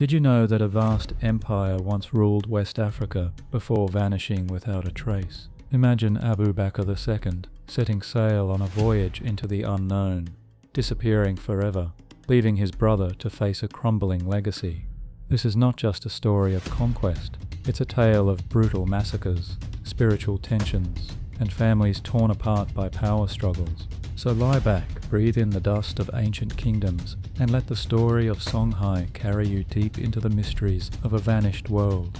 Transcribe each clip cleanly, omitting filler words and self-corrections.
Did you know that a vast empire once ruled West Africa before vanishing without a trace? Imagine Abu Bakr II setting sail on a voyage into the unknown, disappearing forever, leaving his brother to face a crumbling legacy. This is not just a story of conquest, it's a tale of brutal massacres, spiritual tensions, and families torn apart by power struggles. So lie back, breathe in the dust of ancient kingdoms, and let the story of Songhai carry you deep into the mysteries of a vanished world.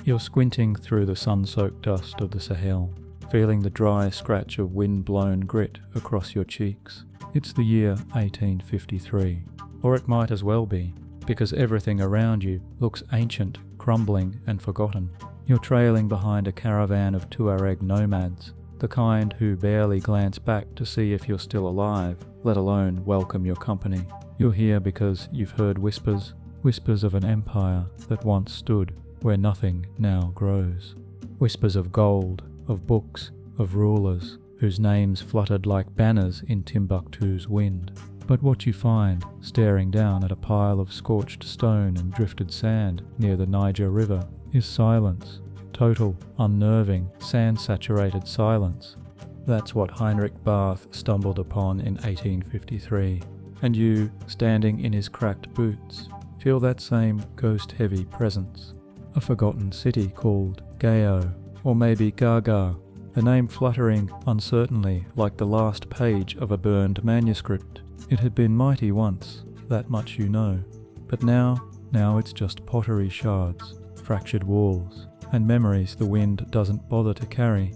You're squinting through the sun-soaked dust of the Sahel, feeling the dry scratch of wind-blown grit across your cheeks. It's the year 1853, or it might as well be, because everything around you looks ancient, crumbling, and forgotten. You're trailing behind a caravan of Tuareg nomads, the kind who barely glance back to see if you're still alive, let alone welcome your company. You're here because you've heard whispers of an empire that once stood where nothing now grows. Whispers of gold, of books, of rulers, whose names fluttered like banners in Timbuktu's wind. But what you find, staring down at a pile of scorched stone and drifted sand near the Niger River, is silence. Total, unnerving, sand-saturated silence. That's what Heinrich Barth stumbled upon in 1853. And you, standing in his cracked boots, feel that same ghost-heavy presence. A forgotten city called Gao, or maybe Gaga, the name fluttering uncertainly like the last page of a burned manuscript. It had been mighty once, that much you know. But now it's just pottery shards, fractured walls, and memories the wind doesn't bother to carry.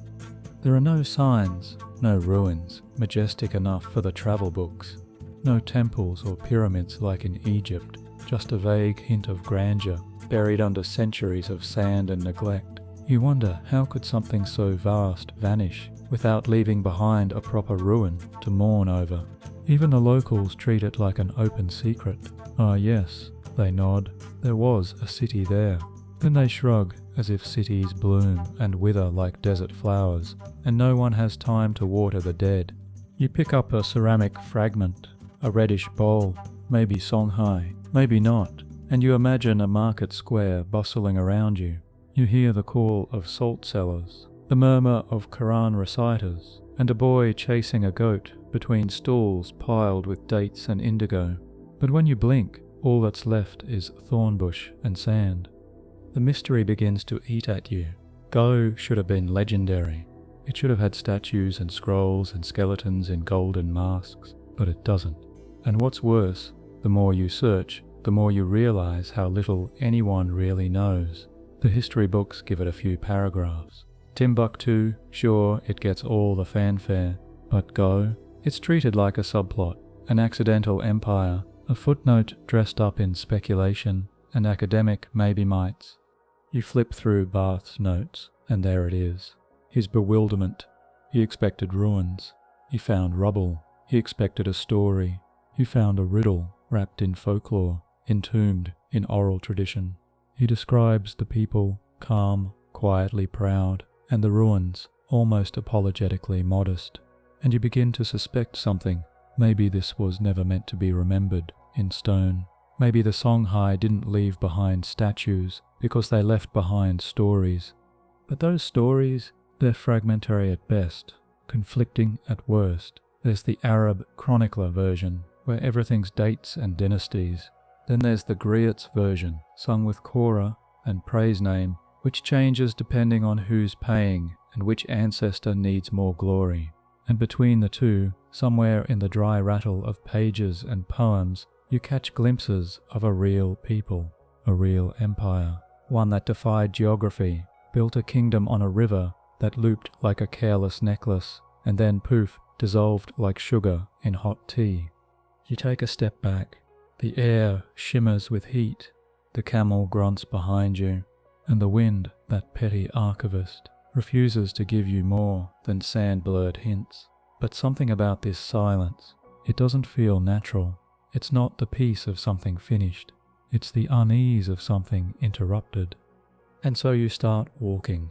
There are no signs, no ruins, majestic enough for the travel books. No temples or pyramids like in Egypt, just a vague hint of grandeur, buried under centuries of sand and neglect. You wonder, how could something so vast vanish without leaving behind a proper ruin to mourn over? Even the locals treat it like an open secret. Ah yes, they nod, there was a city there. Then they shrug, as if cities bloom and wither like desert flowers, and no one has time to water the dead. You pick up a ceramic fragment, a reddish bowl, maybe Songhai, maybe not, and you imagine a market square bustling around you. You hear the call of salt sellers, the murmur of Quran reciters, and a boy chasing a goat between stools piled with dates and indigo. But when you blink, all that's left is thornbush and sand. The mystery begins to eat at you. Go should have been legendary. It should have had statues and scrolls and skeletons in golden masks, but it doesn't. And what's worse, the more you search, the more you realize how little anyone really knows. The history books give it a few paragraphs. Timbuktu, sure, it gets all the fanfare, but Go, it's treated like a subplot, an accidental empire, a footnote dressed up in speculation and academic maybe-mights. You flip through Barth's notes, and there it is. His bewilderment. He expected ruins. He found rubble. He expected a story. He found a riddle wrapped in folklore, entombed in oral tradition. He describes the people calm, quietly proud, and the ruins almost apologetically modest. And you begin to suspect something. Maybe this was never meant to be remembered in stone. Maybe the Songhai didn't leave behind statues because they left behind stories. But those stories, they're fragmentary at best, conflicting at worst. There's the Arab chronicler version, where everything's dates and dynasties. Then there's the griot's version, sung with Korah and praise name, which changes depending on who's paying and which ancestor needs more glory. And between the two, somewhere in the dry rattle of pages and poems, you catch glimpses of a real people, a real empire, one that defied geography, built a kingdom on a river that looped like a careless necklace, and then poof, dissolved like sugar in hot tea. You take a step back. The air shimmers with heat, the camel grunts behind you, and the wind, that petty archivist, refuses to give you more than sand-blurred hints. But something about this silence, it doesn't feel natural. It's not the peace of something finished. It's the unease of something interrupted. And so you start walking,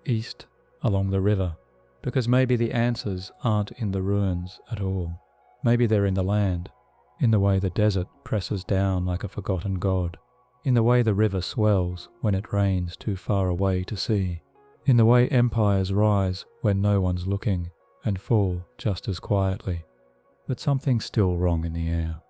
east along the river, because maybe the answers aren't in the ruins at all. Maybe they're in the land, in the way the desert presses down like a forgotten god, in the way the river swells when it rains too far away to see, in the way empires rise when no one's looking and fall just as quietly. But something's still wrong in the air.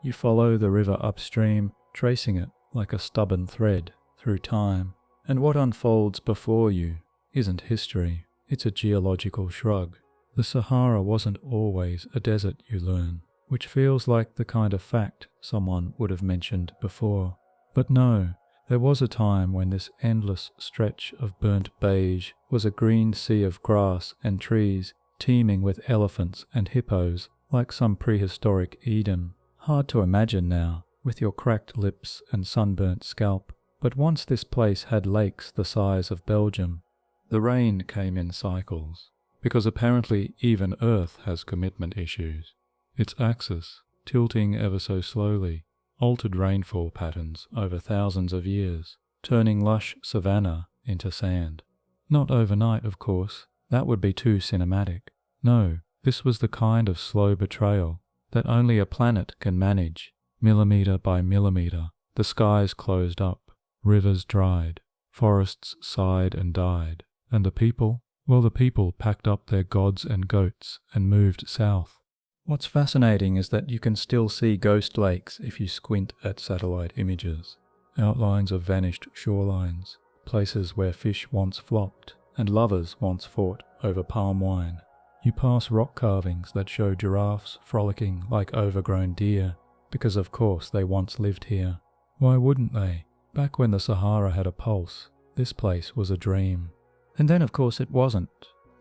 You follow the river upstream, tracing it like a stubborn thread through time, and what unfolds before you isn't history, it's a geological shrug. The Sahara wasn't always a desert, you learn, which feels like the kind of fact someone would have mentioned before. But no, there was a time when this endless stretch of burnt beige was a green sea of grass and trees teeming with elephants and hippos like some prehistoric Eden. Hard to imagine now, with your cracked lips and sunburnt scalp, but once this place had lakes the size of Belgium. The rain came in cycles, because apparently even Earth has commitment issues. Its axis, tilting ever so slowly, altered rainfall patterns over thousands of years, turning lush savanna into sand. Not overnight, of course, that would be too cinematic. No, this was the kind of slow betrayal that only a planet can manage. Millimetre by millimetre, the skies closed up, rivers dried, forests sighed and died, and the people? Well, the people packed up their gods and goats and moved south. What's fascinating is that you can still see ghost lakes if you squint at satellite images. Outlines of vanished shorelines, places where fish once flopped and lovers once fought over palm wine. You pass rock carvings that show giraffes frolicking like overgrown deer, because of course they once lived here. Why wouldn't they? Back when the Sahara had a pulse, this place was a dream. And then of course it wasn't.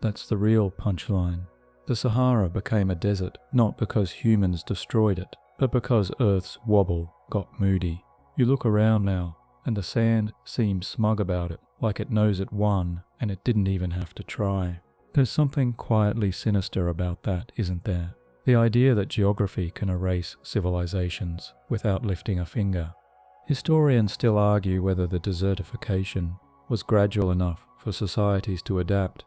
That's the real punchline. The Sahara became a desert not because humans destroyed it, but because Earth's wobble got moody. You look around now, and the sand seems smug about it, like it knows it won, and it didn't even have to try. There's something quietly sinister about that, isn't there? The idea that geography can erase civilizations without lifting a finger. Historians still argue whether the desertification was gradual enough for societies to adapt,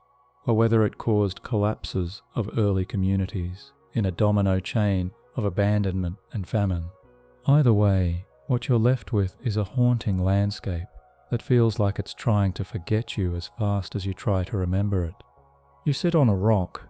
or whether it caused collapses of early communities in a domino chain of abandonment and famine. Either way, what you're left with is a haunting landscape that feels like it's trying to forget you as fast as you try to remember it. You sit on a rock,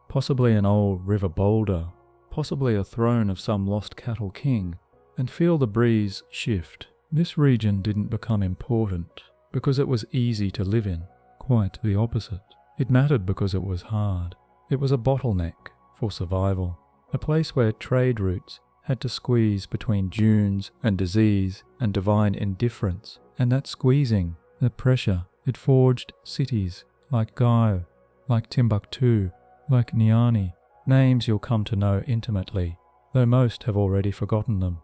possibly an old river boulder, possibly a throne of some lost cattle king, and feel the breeze shift. This region didn't become important because it was easy to live in. Quite the opposite. It mattered because it was hard. It was a bottleneck for survival, a place where trade routes had to squeeze between dunes and disease and divine indifference, and that squeezing, that pressure, it forged cities like Gao, like Timbuktu, like Niani, names you'll come to know intimately, though most have already forgotten them.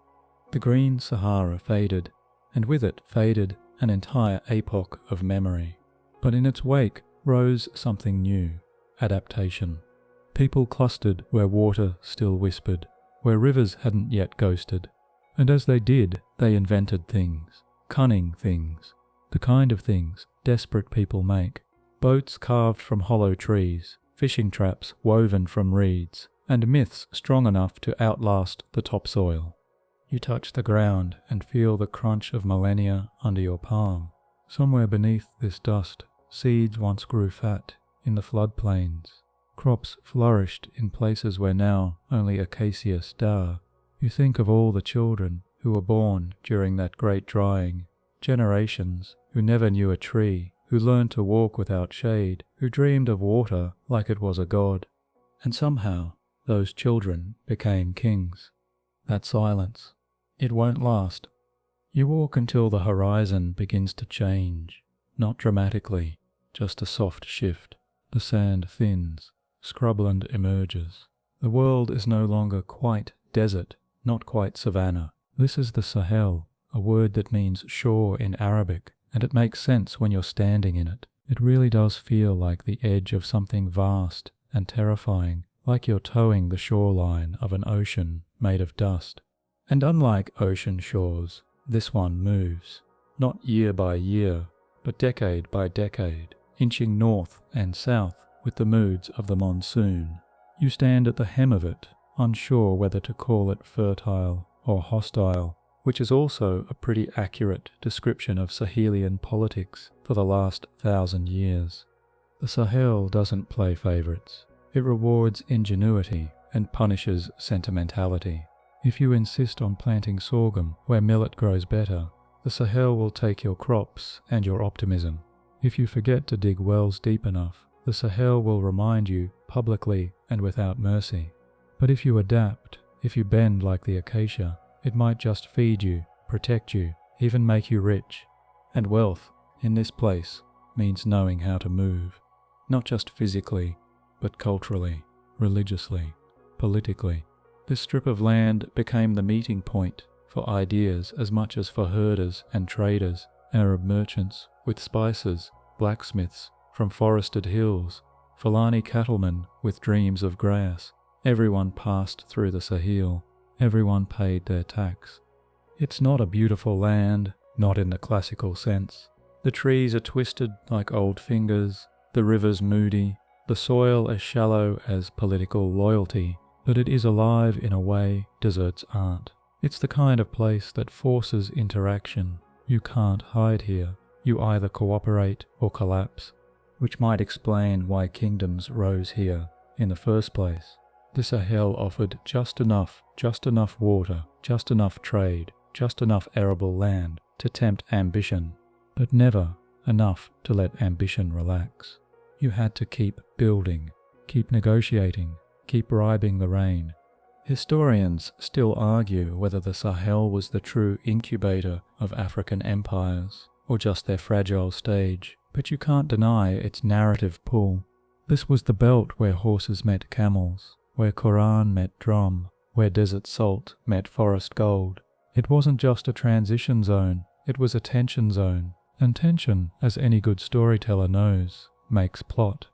The green Sahara faded, and with it faded an entire epoch of memory. But in its wake rose something new, adaptation. People clustered where water still whispered, where rivers hadn't yet ghosted, and as they did, they invented things, cunning things, the kind of things desperate people make. Boats carved from hollow trees, fishing traps woven from reeds, and myths strong enough to outlast the topsoil. You touch the ground and feel the crunch of millennia under your palm. Somewhere beneath this dust, seeds once grew fat in the floodplains. Crops flourished in places where now only acacia star. You think of all the children who were born during that great drying, generations who never knew a tree, who learned to walk without shade, who dreamed of water like it was a god. And somehow those children became kings. That silence, it won't last. You walk until the horizon begins to change, not dramatically, just a soft shift. The sand thins, scrubland emerges. The world is no longer quite desert, not quite savanna. This is the Sahel, a word that means shore in Arabic, and it makes sense when you're standing in it. It really does feel like the edge of something vast and terrifying, like you're towing the shoreline of an ocean made of dust. And unlike ocean shores, this one moves, not year by year, but decade by decade, inching north and south with the moods of the monsoon. You stand at the hem of it, unsure whether to call it fertile or hostile, which is also a pretty accurate description of Sahelian politics for the last 1,000 years. The Sahel doesn't play favourites. It rewards ingenuity and punishes sentimentality. If you insist on planting sorghum where millet grows better, the Sahel will take your crops and your optimism. If you forget to dig wells deep enough, the Sahel will remind you publicly and without mercy. But if you adapt, if you bend like the acacia, it might just feed you, protect you, even make you rich. And wealth, in this place, means knowing how to move, not just physically, but culturally, religiously, politically. This strip of land became the meeting point for ideas as much as for herders and traders, Arab merchants with spices, blacksmiths from forested hills, Fulani cattlemen with dreams of grass. Everyone passed through the Sahel. Everyone paid their tax. It's not a beautiful land, not in the classical sense. The trees are twisted like old fingers, the rivers moody, the soil as shallow as political loyalty, but it is alive in a way deserts aren't. It's the kind of place that forces interaction. You can't hide here. You either cooperate or collapse, which might explain why kingdoms rose here in the first place. The Sahel offered just enough water, just enough trade, just enough arable land to tempt ambition, but never enough to let ambition relax. You had to keep building, keep negotiating, keep bribing the rain. Historians still argue whether the Sahel was the true incubator of African empires, or just their fragile stage, but you can't deny its narrative pull. This was the belt where horses met camels, where Quran met drum, where desert salt met forest gold. It wasn't just a transition zone, it was a tension zone, and tension, as any good storyteller knows, makes plot.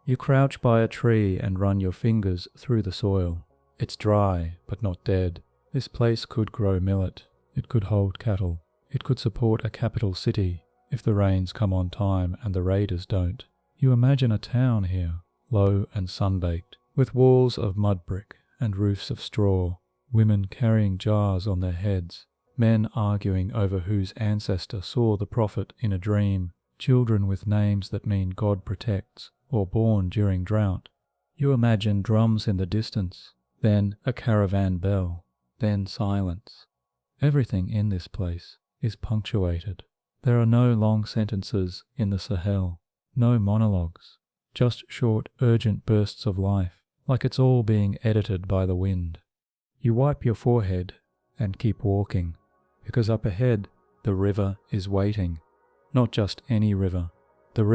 You crouch by a tree and run your fingers through the soil. It's dry, but not dead. This place could grow millet. It could hold cattle. It could support a capital city, if the rains come on time and the raiders don't. You imagine a town here, low and sun-baked, with walls of mud brick and roofs of straw, women carrying jars on their heads, men arguing over whose ancestor saw the prophet in a dream, children with names that mean God protects, or born during drought. You imagine drums in the distance, then a caravan bell, then silence. Everything in this place is punctuated. There are no long sentences in the Sahel, no monologues, just short, urgent bursts of life, like it's all being edited by the wind. You wipe your forehead and keep walking, because up ahead the river is waiting. Not just any river, the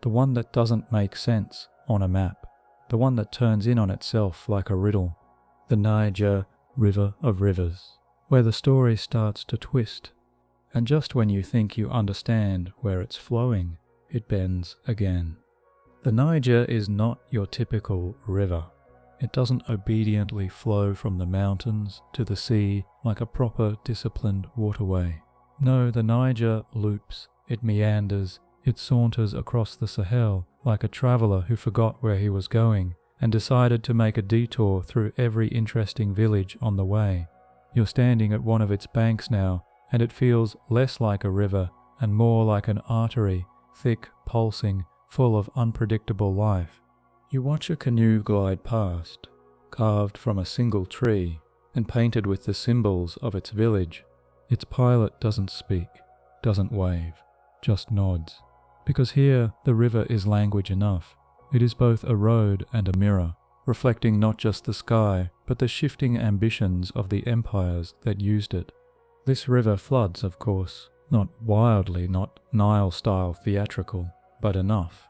one that doesn't make sense on a map, the one that turns in on itself like a riddle. The Niger, river of rivers, where the story starts to twist, and just when you think you understand where it's flowing, it bends again. The Niger is not your typical river. It doesn't obediently flow from the mountains to the sea like a proper disciplined waterway. No, the Niger loops, it meanders, it saunters across the Sahel like a traveller who forgot where he was going and decided to make a detour through every interesting village on the way. You're standing at one of its banks now, and it feels less like a river and more like an artery, thick, pulsing, full of unpredictable life. You watch a canoe glide past, carved from a single tree and painted with the symbols of its village. Its pilot doesn't speak, doesn't wave, just nods. Because here the river is language enough. It is both a road and a mirror, reflecting not just the sky, but the shifting ambitions of the empires that used it. This river floods, of course, not wildly, not Nile-style theatrical, but enough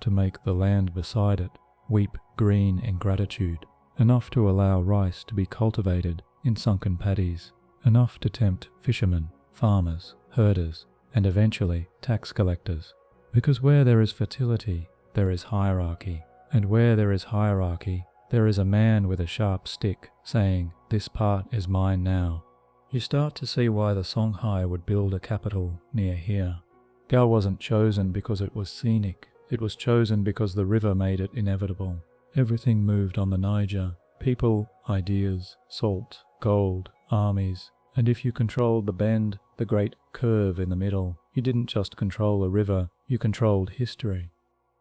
to make the land beside it weep green in gratitude, enough to allow rice to be cultivated in sunken paddies, enough to tempt fishermen, farmers, herders, and eventually tax collectors. Because where there is fertility, there is hierarchy, and where there is hierarchy, there is a man with a sharp stick saying, "This part is mine now." You start to see why the Songhai would build a capital near here. Gao wasn't chosen because it was scenic, it was chosen because the river made it inevitable. Everything moved on the Niger, People, ideas, salt, gold, armies, and if you controlled the bend, the great curve in the middle, you didn't just control a river, you controlled history.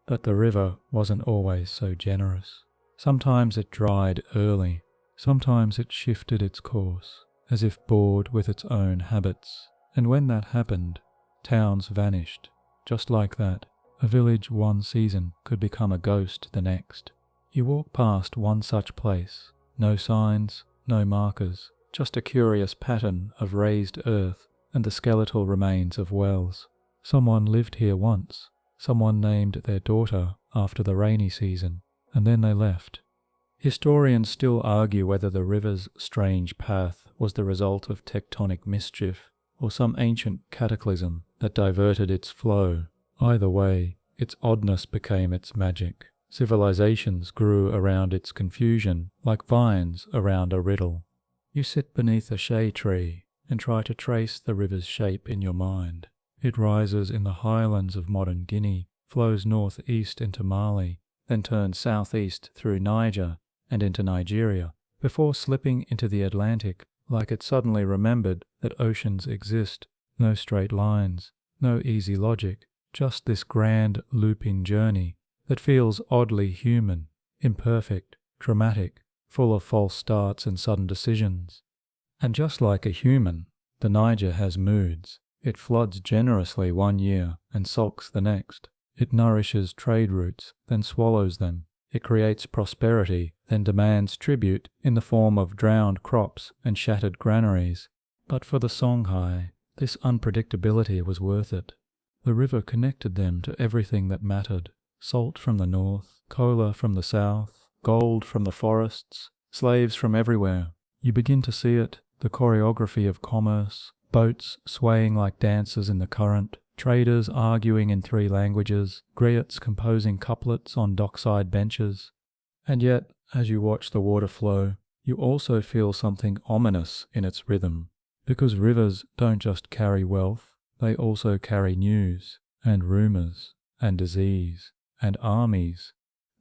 But the river wasn't always so generous. Sometimes it dried early, sometimes it shifted its course, as if bored with its own habits. And when that happened, towns vanished. Just like that, a village one season could become a ghost the next. You walk past one such place, no signs, no markers, just a curious pattern of raised earth and the skeletal remains of wells. Someone lived here once. Someone named their daughter after the rainy season, and then they left. Historians still argue whether the river's strange path was the result of tectonic mischief or some ancient cataclysm that diverted its flow. Either way, its oddness became its magic. Civilizations grew around its confusion like vines around a riddle. You sit beneath a shea tree and try to trace the river's shape in your mind. It rises in the highlands of modern Guinea, flows northeast into Mali, then turns southeast through Niger and into Nigeria, before slipping into the Atlantic like it suddenly remembered that oceans exist. No straight lines, no easy logic, just this grand looping journey that feels oddly human, imperfect, dramatic, full of false starts and sudden decisions. And just like a human, the Niger has moods. It floods generously one year and sulks the next. It nourishes trade routes, then swallows them. It creates prosperity, then demands tribute in the form of drowned crops and shattered granaries. But for the Songhai, this unpredictability was worth it. The river connected them to everything that mattered. Salt from the north, cola from the south, gold from the forests, slaves from everywhere. You begin to see it, the choreography of commerce, boats swaying like dancers in the current, traders arguing in 3 languages, griots composing couplets on dockside benches. And yet, as you watch the water flow, you also feel something ominous in its rhythm. Because rivers don't just carry wealth, they also carry news, and rumors, and disease, and armies.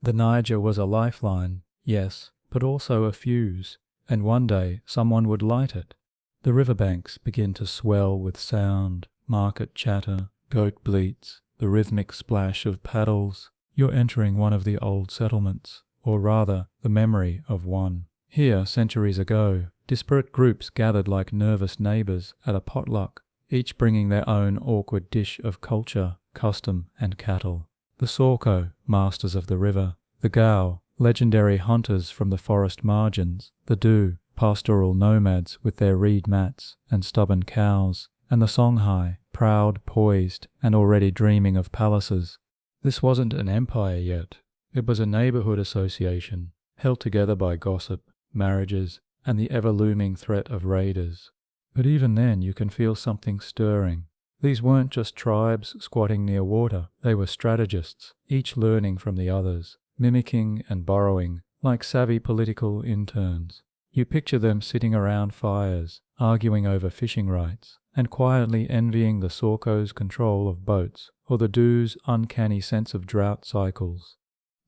The Niger was a lifeline, yes, but also a fuse, and one day someone would light it. The riverbanks begin to swell with sound, market chatter, goat bleats, the rhythmic splash of paddles. You're entering one of the old settlements, or rather, the memory of one. Here, centuries ago, disparate groups gathered like nervous neighbors at a potluck, each bringing their own awkward dish of culture, custom, and cattle. The Sorko, masters of the river, the Gao, legendary hunters from the forest margins, the Du, pastoral nomads with their reed mats and stubborn cows, and the Songhai, proud, poised, and already dreaming of palaces. This wasn't an empire yet. It was a neighborhood association, held together by gossip, marriages, and the ever-looming threat of raiders. But even then you can feel something stirring. These weren't just tribes squatting near water, they were strategists, each learning from the others, mimicking and borrowing, like savvy political interns. You picture them sitting around fires, arguing over fishing rights, and quietly envying the Sorko's control of boats, or the Du's uncanny sense of drought cycles.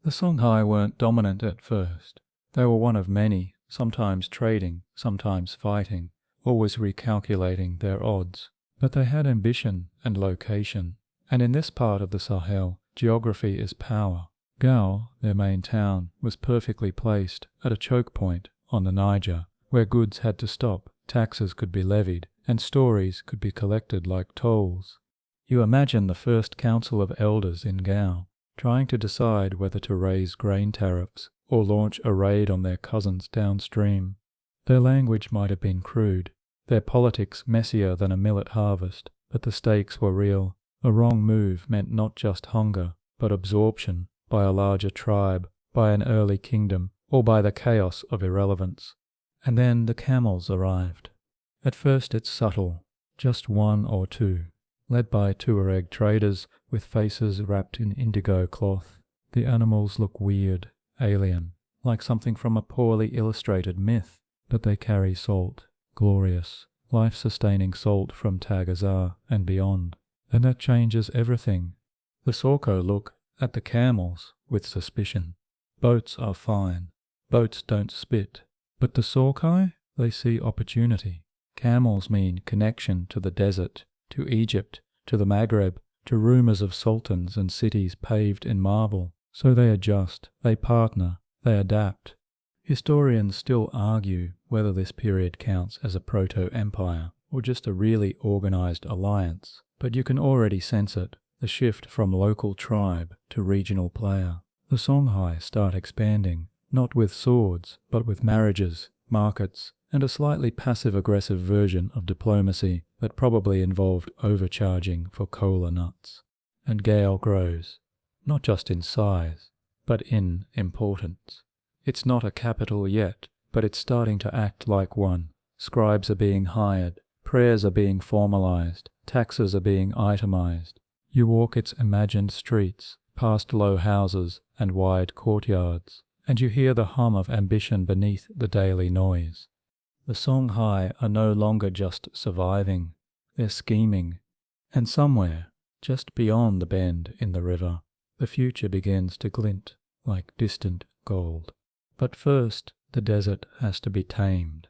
The Songhai weren't dominant at first. They were one of many, sometimes trading, sometimes fighting, always recalculating their odds. But they had ambition and location, and in this part of the Sahel, geography is power. Gao, their main town, was perfectly placed at a choke point on the Niger, where goods had to stop, taxes could be levied, and stories could be collected like tolls. You imagine the first council of elders in Gao, trying to decide whether to raise grain tariffs or launch a raid on their cousins downstream. Their language might have been crude, their politics messier than a millet harvest, but the stakes were real. A wrong move meant not just hunger, but absorption by a larger tribe, by an early kingdom, or by the chaos of irrelevance. And then the camels arrived. At first it's subtle, just 1 or 2, led by Tuareg traders with faces wrapped in indigo cloth. The animals look weird, alien, like something from a poorly illustrated myth, but they carry salt, glorious, life-sustaining salt from Tagazar and beyond. And that changes everything. The Sorko look at the camels with suspicion. Boats are fine. Boats don't spit. But the Songhai, they see opportunity. Camels mean connection to the desert, to Egypt, to the Maghreb, to rumours of sultans and cities paved in marble. So they adjust, they partner, they adapt. Historians still argue whether this period counts as a proto-empire or just a really organised alliance, but you can already sense it, the shift from local tribe to regional player. The Songhai start expanding, not with swords, but with marriages, markets, and a slightly passive-aggressive version of diplomacy that probably involved overcharging for cola nuts. And Gale grows, not just in size, but in importance. It's not a capital yet, but it's starting to act like one. Scribes are being hired, prayers are being formalized, taxes are being itemized. You walk its imagined streets, past low houses and wide courtyards, and you hear the hum of ambition beneath the daily noise. The Songhai are no longer just surviving, they're scheming. And somewhere, just beyond the bend in the river, the future begins to glint like distant gold. But first, the desert has to be tamed.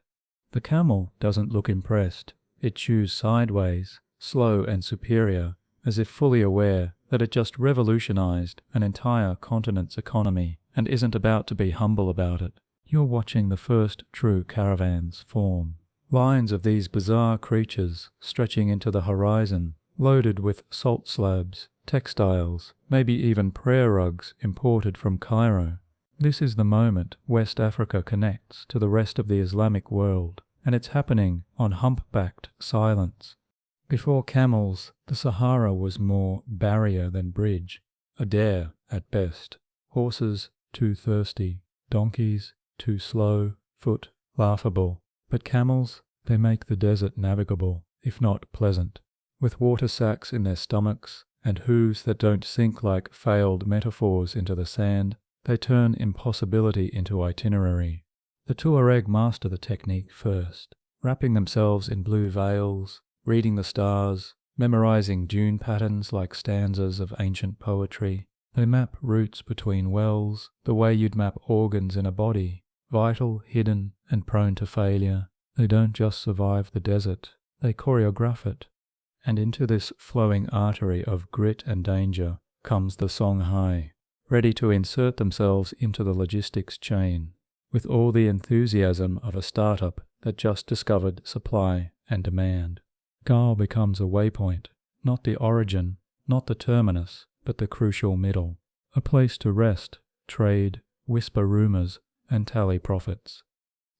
The camel doesn't look impressed. It chews sideways, slow and superior, as if fully aware that it just revolutionized an entire continent's economy and isn't about to be humble about it. You're watching the first true caravans form. Lines of these bizarre creatures stretching into the horizon, loaded with salt slabs, textiles, maybe even prayer rugs imported from Cairo. This is the moment West Africa connects to the rest of the Islamic world, and it's happening on humpbacked silence. Before camels, the Sahara was more barrier than bridge, a dare at best. Horses too thirsty, donkeys too slow, foot laughable. But camels, they make the desert navigable, if not pleasant. With water sacks in their stomachs and hooves that don't sink like failed metaphors into the sand, they turn impossibility into itinerary. The Tuareg master the technique first, wrapping themselves in blue veils, reading the stars, memorizing dune patterns like stanzas of ancient poetry. They map routes between wells, the way you'd map organs in a body, vital, hidden, and prone to failure. They don't just survive the desert, they choreograph it. And into this flowing artery of grit and danger comes the Songhai, ready to insert themselves into the logistics chain, with all the enthusiasm of a startup that just discovered supply and demand. Gao becomes a waypoint, not the origin, not the terminus, but the crucial middle, a place to rest, trade, whisper rumors, and tally profits.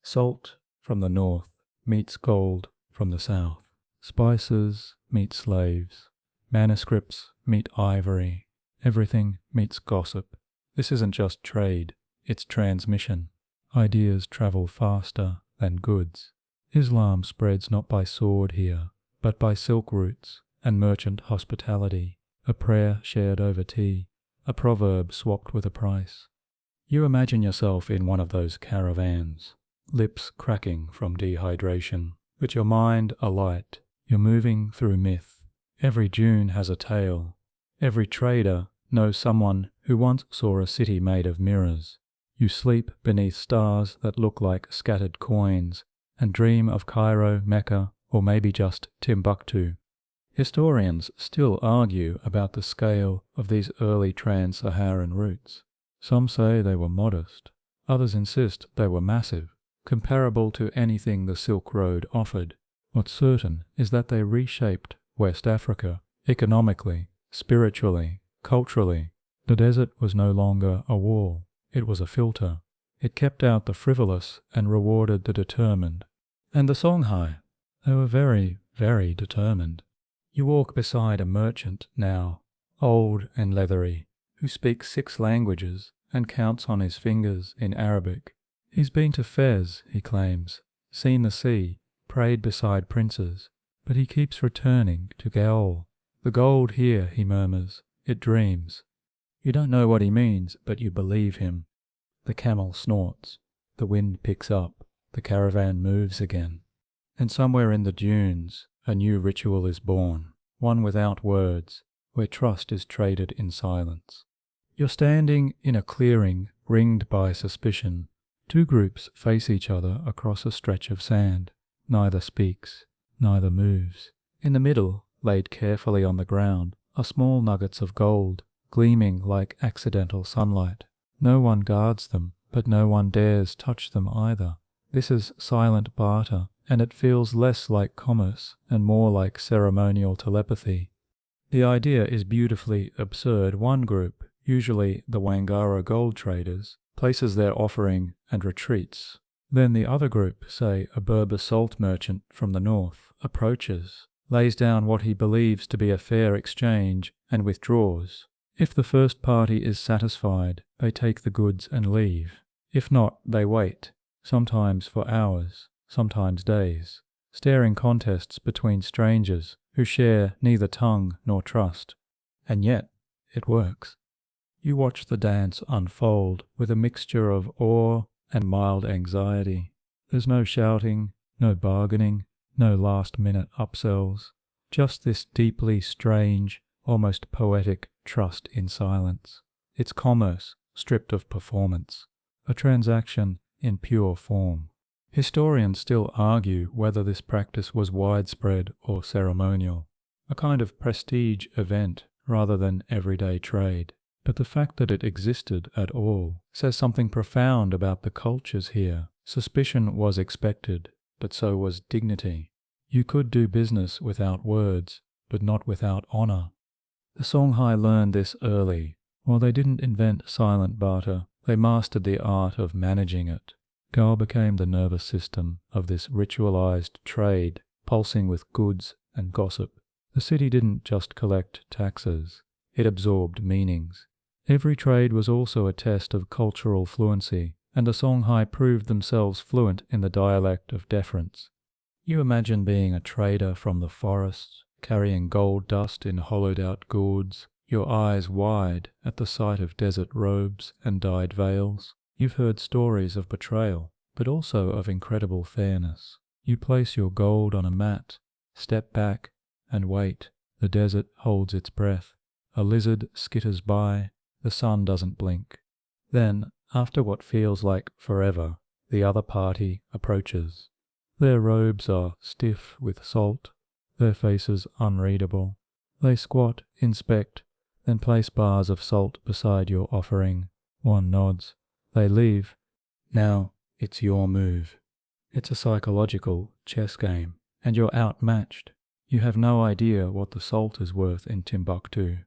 Salt from the north meets gold from the south. Spices meet slaves. Manuscripts meet ivory. Everything meets gossip. This isn't just trade, it's transmission. Ideas travel faster than goods. Islam spreads not by sword here, but by silk routes and merchant hospitality, a prayer shared over tea, a proverb swapped with a price. You imagine yourself in one of those caravans, lips cracking from dehydration, but your mind alight. You're moving through myth. Every dune has a tale. Every trader knows someone who once saw a city made of mirrors. You sleep beneath stars that look like scattered coins and dream of Cairo, Mecca, or maybe just Timbuktu. Historians still argue about the scale of these early trans-Saharan routes. Some say they were modest. Others insist they were massive, comparable to anything the Silk Road offered. What's certain is that they reshaped West Africa, economically, spiritually, culturally. The desert was no longer a wall, it was a filter. It kept out the frivolous and rewarded the determined. And the Songhai, they were very, very determined. You walk beside a merchant now, old and leathery, who speaks 6 languages and counts on his fingers in Arabic. He's been to Fez, he claims, seen the sea, prayed beside princes, but he keeps returning to Gaol. The gold here, he murmurs, it dreams. You don't know what he means, but you believe him. The camel snorts, the wind picks up, the caravan moves again. And somewhere in the dunes, a new ritual is born, one without words, where trust is traded in silence. You're standing in a clearing ringed by suspicion. Two groups face each other across a stretch of sand. Neither speaks, neither moves. In the middle, laid carefully on the ground, are small nuggets of gold, gleaming like accidental sunlight. No one guards them, but no one dares touch them either. This is silent barter, and it feels less like commerce and more like ceremonial telepathy. The idea is beautifully absurd. One group, usually the Wangara gold traders, places their offering and retreats. Then the other group, say a Berber salt merchant from the north, approaches, lays down what he believes to be a fair exchange, and withdraws. If the first party is satisfied, they take the goods and leave. If not, they wait, sometimes for hours, sometimes days. Staring contests between strangers who share neither tongue nor trust. And yet, it works. You watch the dance unfold with a mixture of awe and mild anxiety. There's no shouting, no bargaining, no last-minute upsells. Just this deeply strange, almost poetic trust in silence. It's commerce stripped of performance, a transaction in pure form. Historians still argue whether this practice was widespread or ceremonial, a kind of prestige event rather than everyday trade. But the fact that it existed at all says something profound about the cultures here. Suspicion was expected, but so was dignity. You could do business without words, but not without honor. The Songhai learned this early. While they didn't invent silent barter, they mastered the art of managing it. Gao became the nervous system of this ritualized trade, pulsing with goods and gossip. The city didn't just collect taxes, it absorbed meanings. Every trade was also a test of cultural fluency, and the Songhai proved themselves fluent in the dialect of deference. You imagine being a trader from the forests, carrying gold dust in hollowed-out gourds, your eyes wide at the sight of desert robes and dyed veils. You've heard stories of betrayal, but also of incredible fairness. You place your gold on a mat, step back, and wait. The desert holds its breath. A lizard skitters by. The sun doesn't blink. Then, after what feels like forever, the other party approaches. Their robes are stiff with salt, their faces unreadable. They squat, inspect, then place bars of salt beside your offering. One nods. They leave. Now it's your move. It's a psychological chess game, and you're outmatched. You have no idea what the salt is worth in Timbuktu,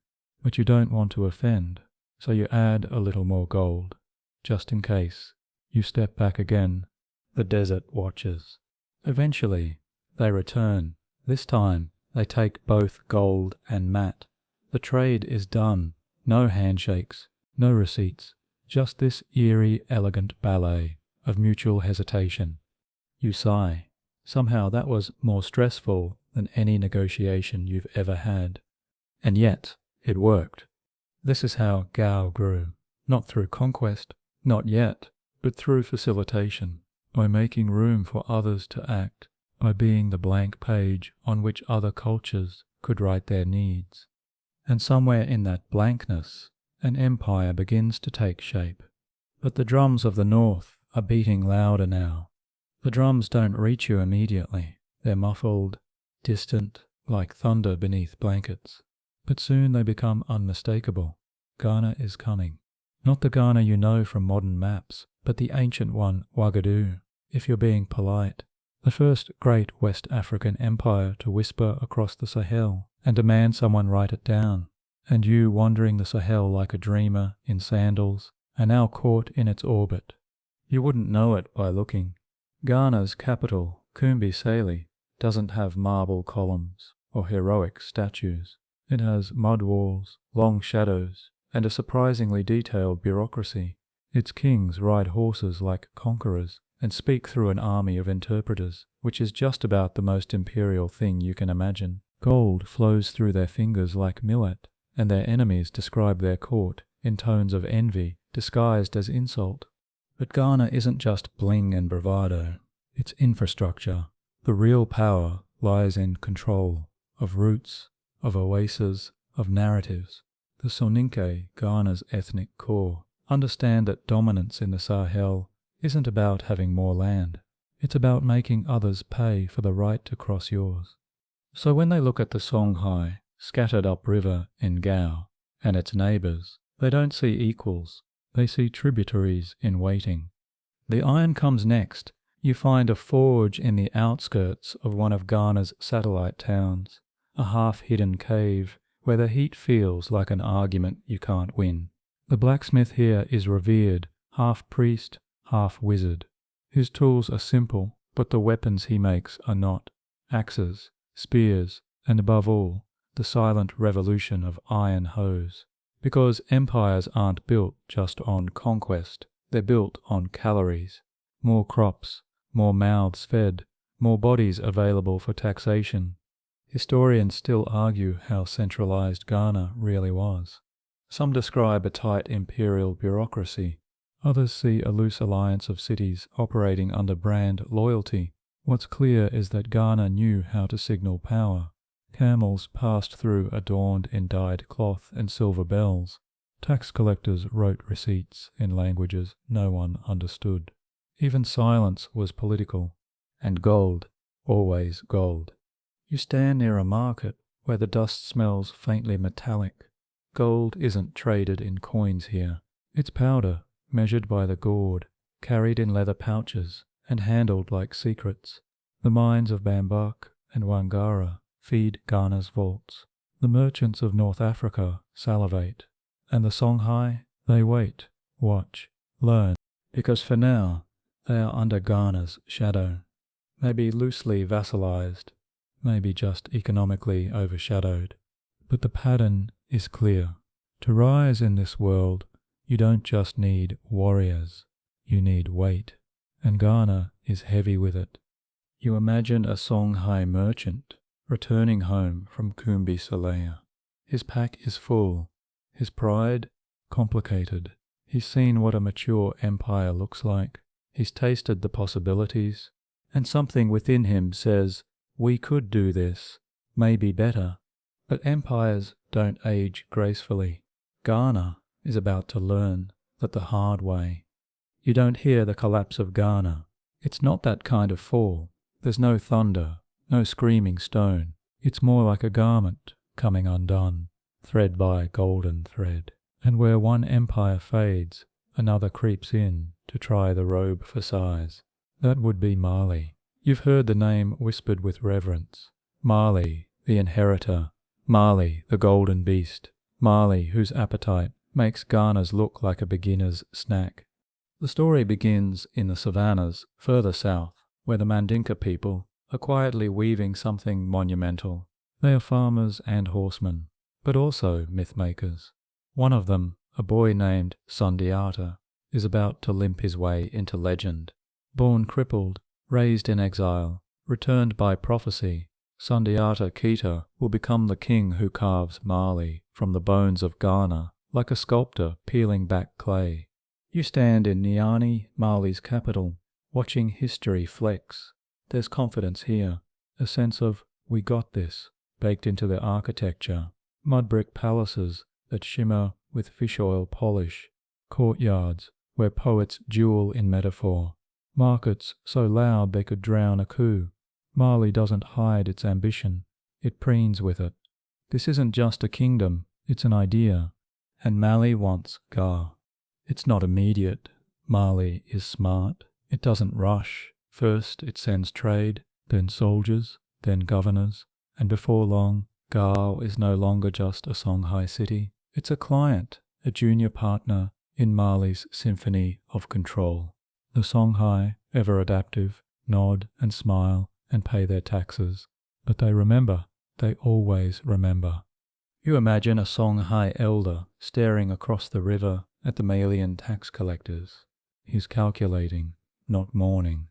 but you don't want to offend, so you add a little more gold, just in case. You step back again. The desert watches. Eventually, they return. This time, they take both gold and mat. The trade is done. No handshakes, no receipts. Just this eerie, elegant ballet of mutual hesitation. You sigh. Somehow that was more stressful than any negotiation you've ever had. And yet, it worked. This is how Gao grew. Not through conquest, not yet, but through facilitation, by making room for others to act, by being the blank page on which other cultures could write their needs. And somewhere in that blankness, an empire begins to take shape. But the drums of the north are beating louder now. The drums don't reach you immediately. They're muffled, distant, like thunder beneath blankets. But soon they become unmistakable. Ghana is coming. Not the Ghana you know from modern maps, but the ancient one, Ouagadougou, if you're being polite. The first great West African empire to whisper across the Sahel and demand someone write it down. And you, wandering the Sahel like a dreamer in sandals, are now caught in its orbit. You wouldn't know it by looking. Ghana's capital, Kumbi Sale, doesn't have marble columns or heroic statues. It has mud walls, long shadows, and a surprisingly detailed bureaucracy. Its kings ride horses like conquerors and speak through an army of interpreters, which is just about the most imperial thing you can imagine. Gold flows through their fingers like millet, and their enemies describe their court in tones of envy disguised as insult. But Ghana isn't just bling and bravado, it's infrastructure. The real power lies in control of roots, of oases, of narratives. The Soninke, Ghana's ethnic core, understand that dominance in the Sahel isn't about having more land. It's about making others pay for the right to cross yours. So when they look at the Songhai, scattered upriver in Gao, and its neighbours, they don't see equals, they see tributaries in waiting. The iron comes next. You find a forge in the outskirts of one of Ghana's satellite towns, a half-hidden cave where the heat feels like an argument you can't win. The blacksmith here is revered, half priest, half wizard. His tools are simple, but the weapons he makes are not. Axes, spears, and above all, the silent revolution of iron hoes. Because empires aren't built just on conquest, they're built on calories. More crops, more mouths fed, more bodies available for taxation. Historians still argue how centralized Ghana really was. Some describe a tight imperial bureaucracy. Others see a loose alliance of cities operating under brand loyalty. What's clear is that Ghana knew how to signal power. Camels passed through adorned in dyed cloth and silver bells. Tax collectors wrote receipts in languages no one understood. Even silence was political. And gold, always gold. You stand near a market where the dust smells faintly metallic. Gold isn't traded in coins here. It's powder, measured by the gourd, carried in leather pouches, and handled like secrets. The mines of Bambak and Wangara feed Ghana's vaults. The merchants of North Africa salivate. And the Songhai, they wait, watch, learn. Because for now, they are under Ghana's shadow. Maybe loosely vassalized, maybe just economically overshadowed. But the pattern is clear. To rise in this world, you don't just need warriors, you need weight. And Ghana is heavy with it. You imagine a Songhai merchant returning home from Kumbi Salaya. His pack is full, his pride complicated. He's seen what a mature empire looks like. He's tasted the possibilities, and something within him says, we could do this, maybe better. But empires don't age gracefully. Ghana is about to learn that the hard way. You don't hear the collapse of Ghana. It's not that kind of fall. There's no thunder, no screaming stone. It's more like a garment coming undone, thread by golden thread. And where one empire fades, another creeps in to try the robe for size. That would be Mali. You've heard the name whispered with reverence. Mali, the inheritor. Mali, the golden beast. Mali, whose appetite makes Ghana's look like a beginner's snack. The story begins in the savannas further south, where the Mandinka people are quietly weaving something monumental. They are farmers and horsemen, but also myth-makers. One of them, a boy named Sundiata, is about to limp his way into legend. Born crippled, raised in exile, returned by prophecy, Sundiata Keita will become the king who carves Mali from the bones of Ghana like a sculptor peeling back clay. You stand in Niani, Mali's capital, watching history flex. There's confidence here, a sense of we got this, baked into the architecture. Mud brick palaces that shimmer with fish oil polish, courtyards where poets duel in metaphor, markets so loud they could drown a coup. Mali doesn't hide its ambition, it preens with it. This isn't just a kingdom, it's an idea, and Mali wants Ga. It's not immediate. Mali is smart. It doesn't rush. First it sends trade, then soldiers, then governors, and before long, Gao is no longer just a Songhai city. It's a client, a junior partner in Mali's symphony of control. The Songhai, ever adaptive, nod and smile and pay their taxes. But they remember. They always remember. You imagine a Songhai elder staring across the river at the Malian tax collectors. He's calculating, not mourning.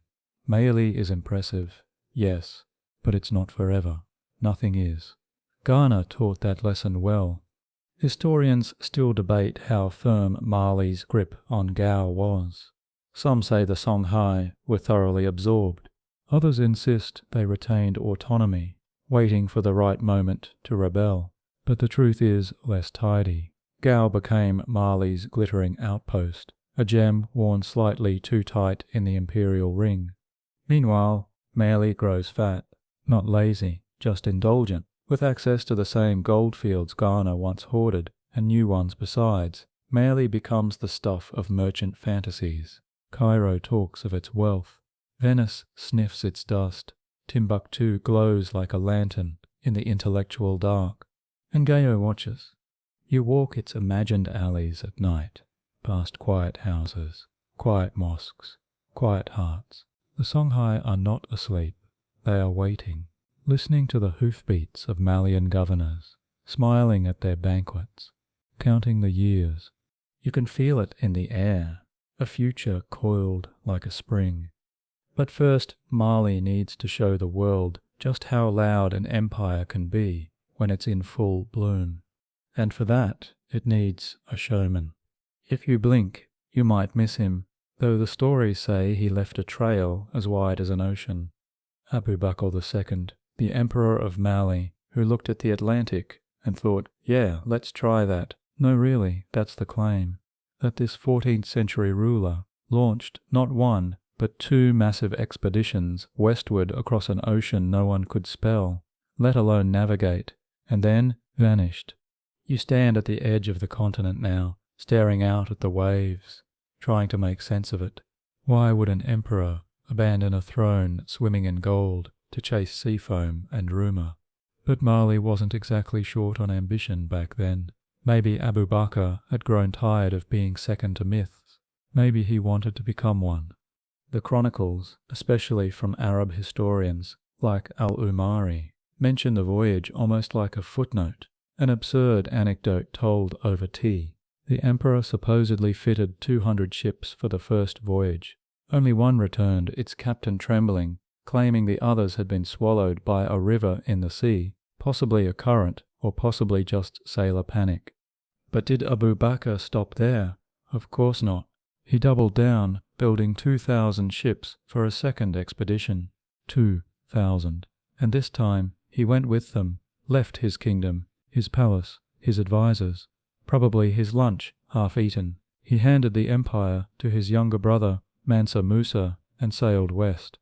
Mali is impressive, yes, but it's not forever. Nothing is. Ghana taught that lesson well. Historians still debate how firm Mali's grip on Gao was. Some say the Songhai were thoroughly absorbed. Others insist they retained autonomy, waiting for the right moment to rebel. But the truth is less tidy. Gao became Mali's glittering outpost, a gem worn slightly too tight in the imperial ring. Meanwhile, Mali grows fat, not lazy, just indulgent, with access to the same goldfields Ghana once hoarded, and new ones besides. Mali becomes the stuff of merchant fantasies. Cairo talks of its wealth. Venice sniffs its dust. Timbuktu glows like a lantern in the intellectual dark. And Gayo watches. You walk its imagined alleys at night, past quiet houses, quiet mosques, quiet hearts. The Songhai are not asleep. They are waiting, listening to the hoofbeats of Malian governors, smiling at their banquets, counting the years. You can feel it in the air, a future coiled like a spring. But first, Mali needs to show the world just how loud an empire can be when it's in full bloom. And for that, it needs a showman. If you blink, you might miss him, though the stories say he left a trail as wide as an ocean. Abu Bakr II, the emperor of Mali, who looked at the Atlantic and thought, yeah, let's try that. No, really, that's the claim. That this 14th century ruler launched not one, but 2 massive expeditions westward across an ocean no one could spell, let alone navigate, and then vanished. You stand at the edge of the continent now, staring out at the waves, trying to make sense of it. Why would an emperor abandon a throne swimming in gold to chase sea foam and rumour? But Mali wasn't exactly short on ambition back then. Maybe Abu Bakr had grown tired of being second to myths. Maybe he wanted to become one. The chronicles, especially from Arab historians like al-Umari, mention the voyage almost like a footnote, an absurd anecdote told over tea. The emperor supposedly fitted 200 ships for the first voyage. Only one returned, its captain trembling, claiming the others had been swallowed by a river in the sea, possibly a current, or possibly just sailor panic. But did Abu Bakr stop there? Of course not. He doubled down, building 2,000 ships for a second expedition. 2,000. And this time he went with them, left his kingdom, his palace, his advisors, probably his lunch half eaten. He handed the empire to his younger brother, Mansa Musa, and sailed west.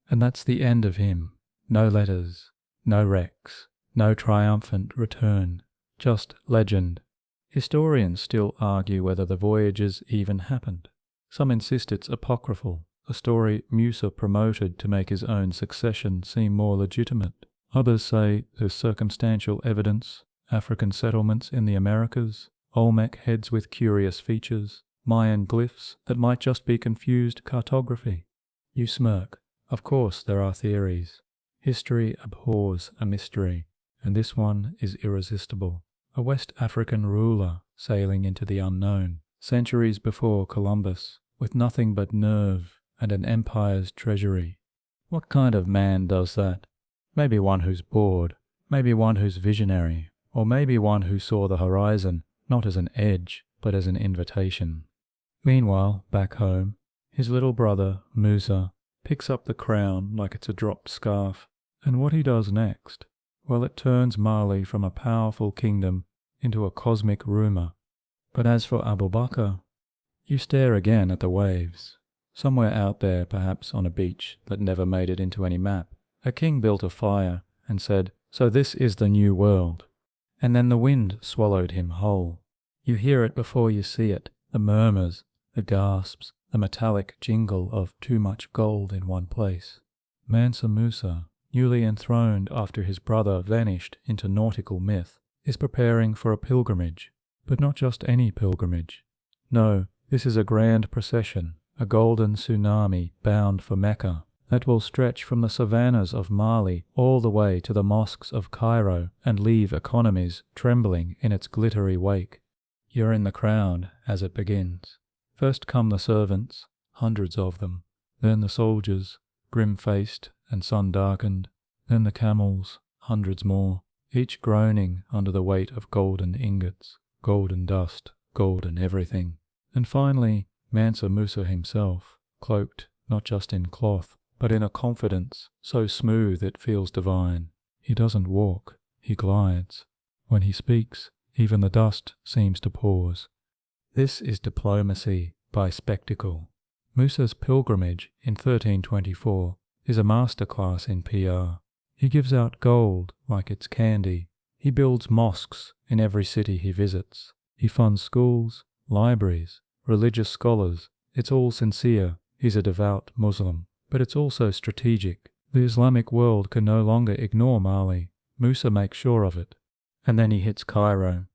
And that's the end of him. No letters, no wrecks, no triumphant return, just legend. Historians still argue whether the voyages even happened. Some insist it's apocryphal, a story Musa promoted to make his own succession seem more legitimate. Others say there's circumstantial evidence, African settlements in the Americas, Olmec heads with curious features, Mayan glyphs that might just be confused cartography. You smirk. Of course there are theories. History abhors a mystery, and this one is irresistible. A West African ruler sailing into the unknown, centuries before Columbus, with nothing but nerve and an empire's treasury. What kind of man does that? Maybe one who's bored, maybe one who's visionary, or maybe one who saw the horizon not as an edge, but as an invitation. Meanwhile, back home, his little brother, Musa, picks up the crown like it's a dropped scarf. And what he does next? Well, it turns Mali from a powerful kingdom into a cosmic rumour. But as for Abu Bakr, you stare again at the waves. Somewhere out there, perhaps on a beach that never made it into any map, a king built a fire and said, "So this is the new world." And then the wind swallowed him whole. You hear it before you see it, the murmurs, the gasps, the metallic jingle of too much gold in one place. Mansa Musa, newly enthroned after his brother vanished into nautical myth, is preparing for a pilgrimage, but not just any pilgrimage. No, this is a grand procession, a golden tsunami bound for Mecca, that will stretch from the savannas of Mali all the way to the mosques of Cairo and leave economies trembling in its glittery wake. You're in the crowd as it begins. First come the servants, hundreds of them, then the soldiers, grim-faced and sun-darkened, then the camels, hundreds more, each groaning under the weight of golden ingots, golden dust, golden everything. And finally, Mansa Musa himself, cloaked not just in cloth, but in a confidence so smooth it feels divine. He doesn't walk, he glides. When he speaks, even the dust seems to pause. This is diplomacy by spectacle. Musa's pilgrimage in 1324 is a masterclass in PR. He gives out gold like it's candy. He builds mosques in every city he visits. He funds schools, libraries, religious scholars. It's all sincere. He's a devout Muslim. But it's also strategic. The Islamic world can no longer ignore Mali. Musa makes sure of it. And then he hits Cairo.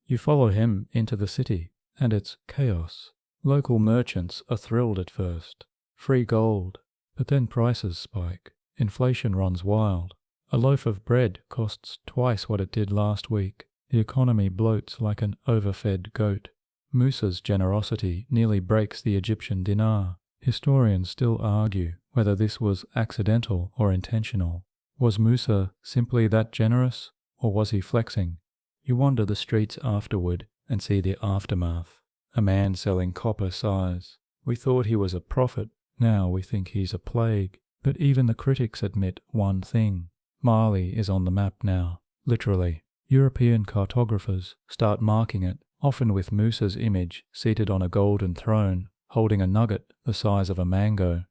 You follow him into the city, and it's chaos. Local merchants are thrilled at first. Free gold. But then prices spike. Inflation runs wild. A loaf of bread costs twice what it did last week. The economy bloats like an overfed goat. Musa's generosity nearly breaks the Egyptian dinar. Historians still argue whether this was accidental or intentional. Was Musa simply that generous, or was he flexing? You wander the streets afterward and see the aftermath. A man selling copper sighs. We thought he was a prophet, now we think he's a plague. But even the critics admit one thing. Mali is on the map now, literally. European cartographers start marking it, often with Musa's image seated on a golden throne, holding a nugget the size of a mango.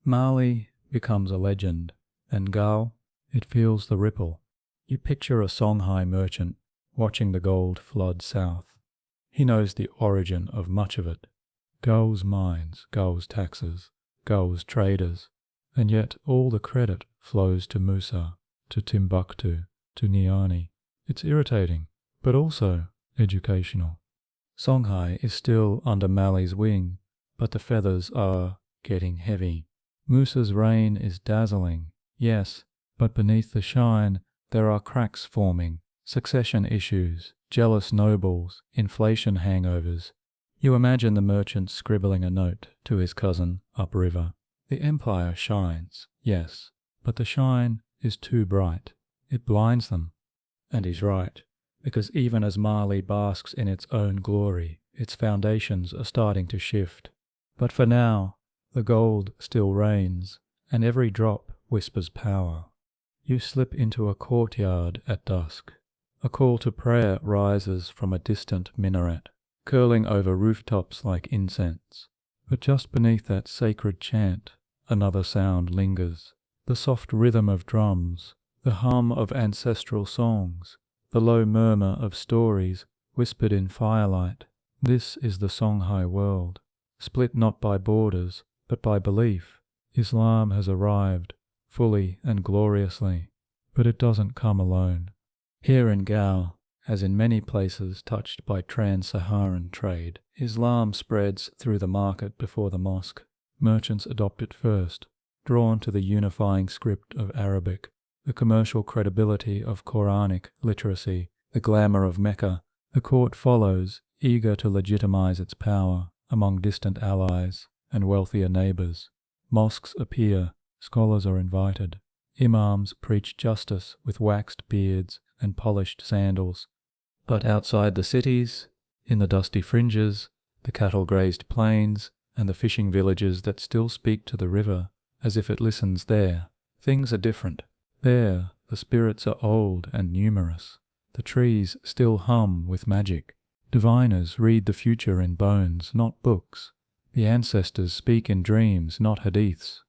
Mali becomes a legend, and Gal, it feels the ripple. You picture a Songhai merchant watching the gold flood south. He knows the origin of much of it. Gal's mines, Gal's taxes, Gal's traders, and yet all the credit flows to Musa, to Timbuktu, to Niani. It's irritating, but also educational. Songhai is still under Mali's wing, but the feathers are getting heavy. Musa's reign is dazzling, yes, but beneath the shine there are cracks forming, succession issues, jealous nobles, inflation hangovers. You imagine the merchant scribbling a note to his cousin upriver. The empire shines, yes, but the shine is too bright. It blinds them. And he's right, because even as Mali basks in its own glory, its foundations are starting to shift. But for now, the gold still reigns, and every drop whispers power. You slip into a courtyard at dusk. A call to prayer rises from a distant minaret, curling over rooftops like incense. But just beneath that sacred chant, another sound lingers. The soft rhythm of drums, the hum of ancestral songs, the low murmur of stories whispered in firelight. This is the Songhai world, split not by borders, but by belief. Islam has arrived, fully and gloriously, but it doesn't come alone. Here in Gao, as in many places touched by trans-Saharan trade, Islam spreads through the market before the mosque. Merchants adopt it first, drawn to the unifying script of Arabic, the commercial credibility of Quranic literacy, the glamour of Mecca. The court follows, eager to legitimize its power among distant allies and wealthier neighbors. Mosques appear, scholars are invited. Imams preach justice with waxed beards and polished sandals. But outside the cities, in the dusty fringes, the cattle-grazed plains, and the fishing villages that still speak to the river as if it listens there, things are different. There, the spirits are old and numerous. The trees still hum with magic. Diviners read the future in bones, not books. The ancestors speak in dreams, not hadiths.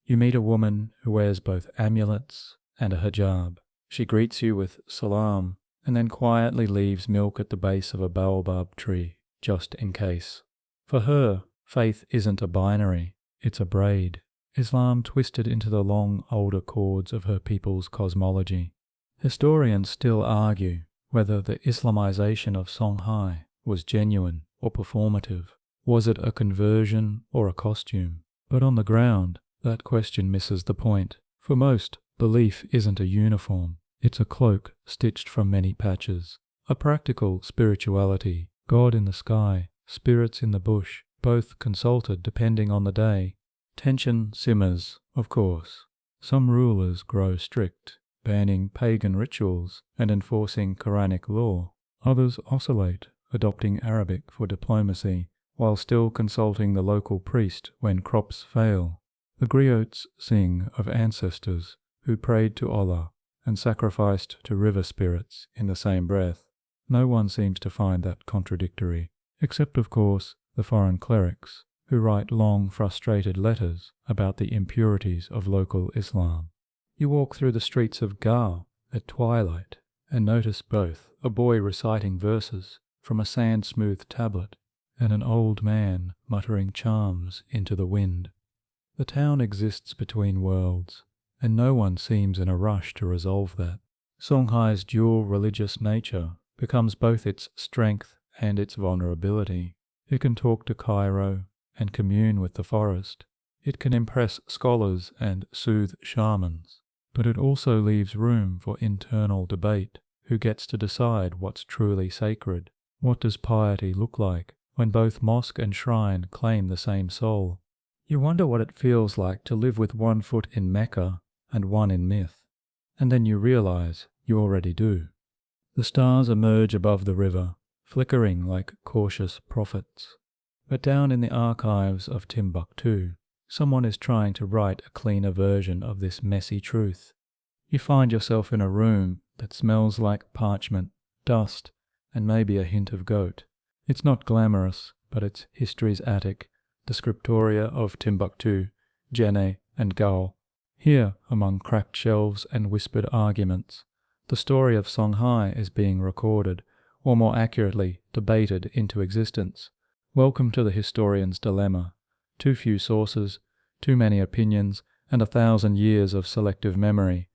You meet a woman who wears both amulets and a hijab. She greets you with salam, and then quietly leaves milk at the base of a baobab tree, just in case. For her, faith isn't a binary, it's a braid. Islam twisted into the long older cords of her people's cosmology. Historians still argue whether the Islamization of Songhai was genuine or performative. Was it a conversion or a costume? But on the ground, that question misses the point. For most, belief isn't a uniform. It's a cloak stitched from many patches. A practical spirituality, God in the sky, spirits in the bush, both consulted depending on the day. Tension simmers, of course. Some rulers grow strict, banning pagan rituals and enforcing Quranic law. Others oscillate, adopting Arabic for diplomacy, while still consulting the local priest when crops fail. The griots sing of ancestors who prayed to Allah and sacrificed to river spirits in the same breath. No one seems to find that contradictory, except of course the foreign clerics who write long, frustrated letters about the impurities of local Islam. You walk through the streets of Gao at twilight and notice both a boy reciting verses from a sand-smoothed tablet and an old man muttering charms into the wind. The town exists between worlds, and no one seems in a rush to resolve that. Songhai's dual religious nature becomes both its strength and its vulnerability. It can talk to Cairo and commune with the forest. It can impress scholars and soothe shamans. But it also leaves room for internal debate. Who gets to decide what's truly sacred? What does piety look like when both mosque and shrine claim the same soul? You wonder what it feels like to live with one foot in Mecca and one in myth. And then you realize you already do. The stars emerge above the river, flickering like cautious prophets. But down in the archives of Timbuktu, someone is trying to write a cleaner version of this messy truth. You find yourself in a room that smells like parchment, dust, and maybe a hint of goat. It's not glamorous, but it's history's attic, the scriptoria of Timbuktu, Jenne, and Gao. Here, among cracked shelves and whispered arguments, the story of Songhai is being recorded, or more accurately, debated into existence. Welcome to the historian's dilemma. Too few sources, too many opinions, and 1,000 years of selective memory.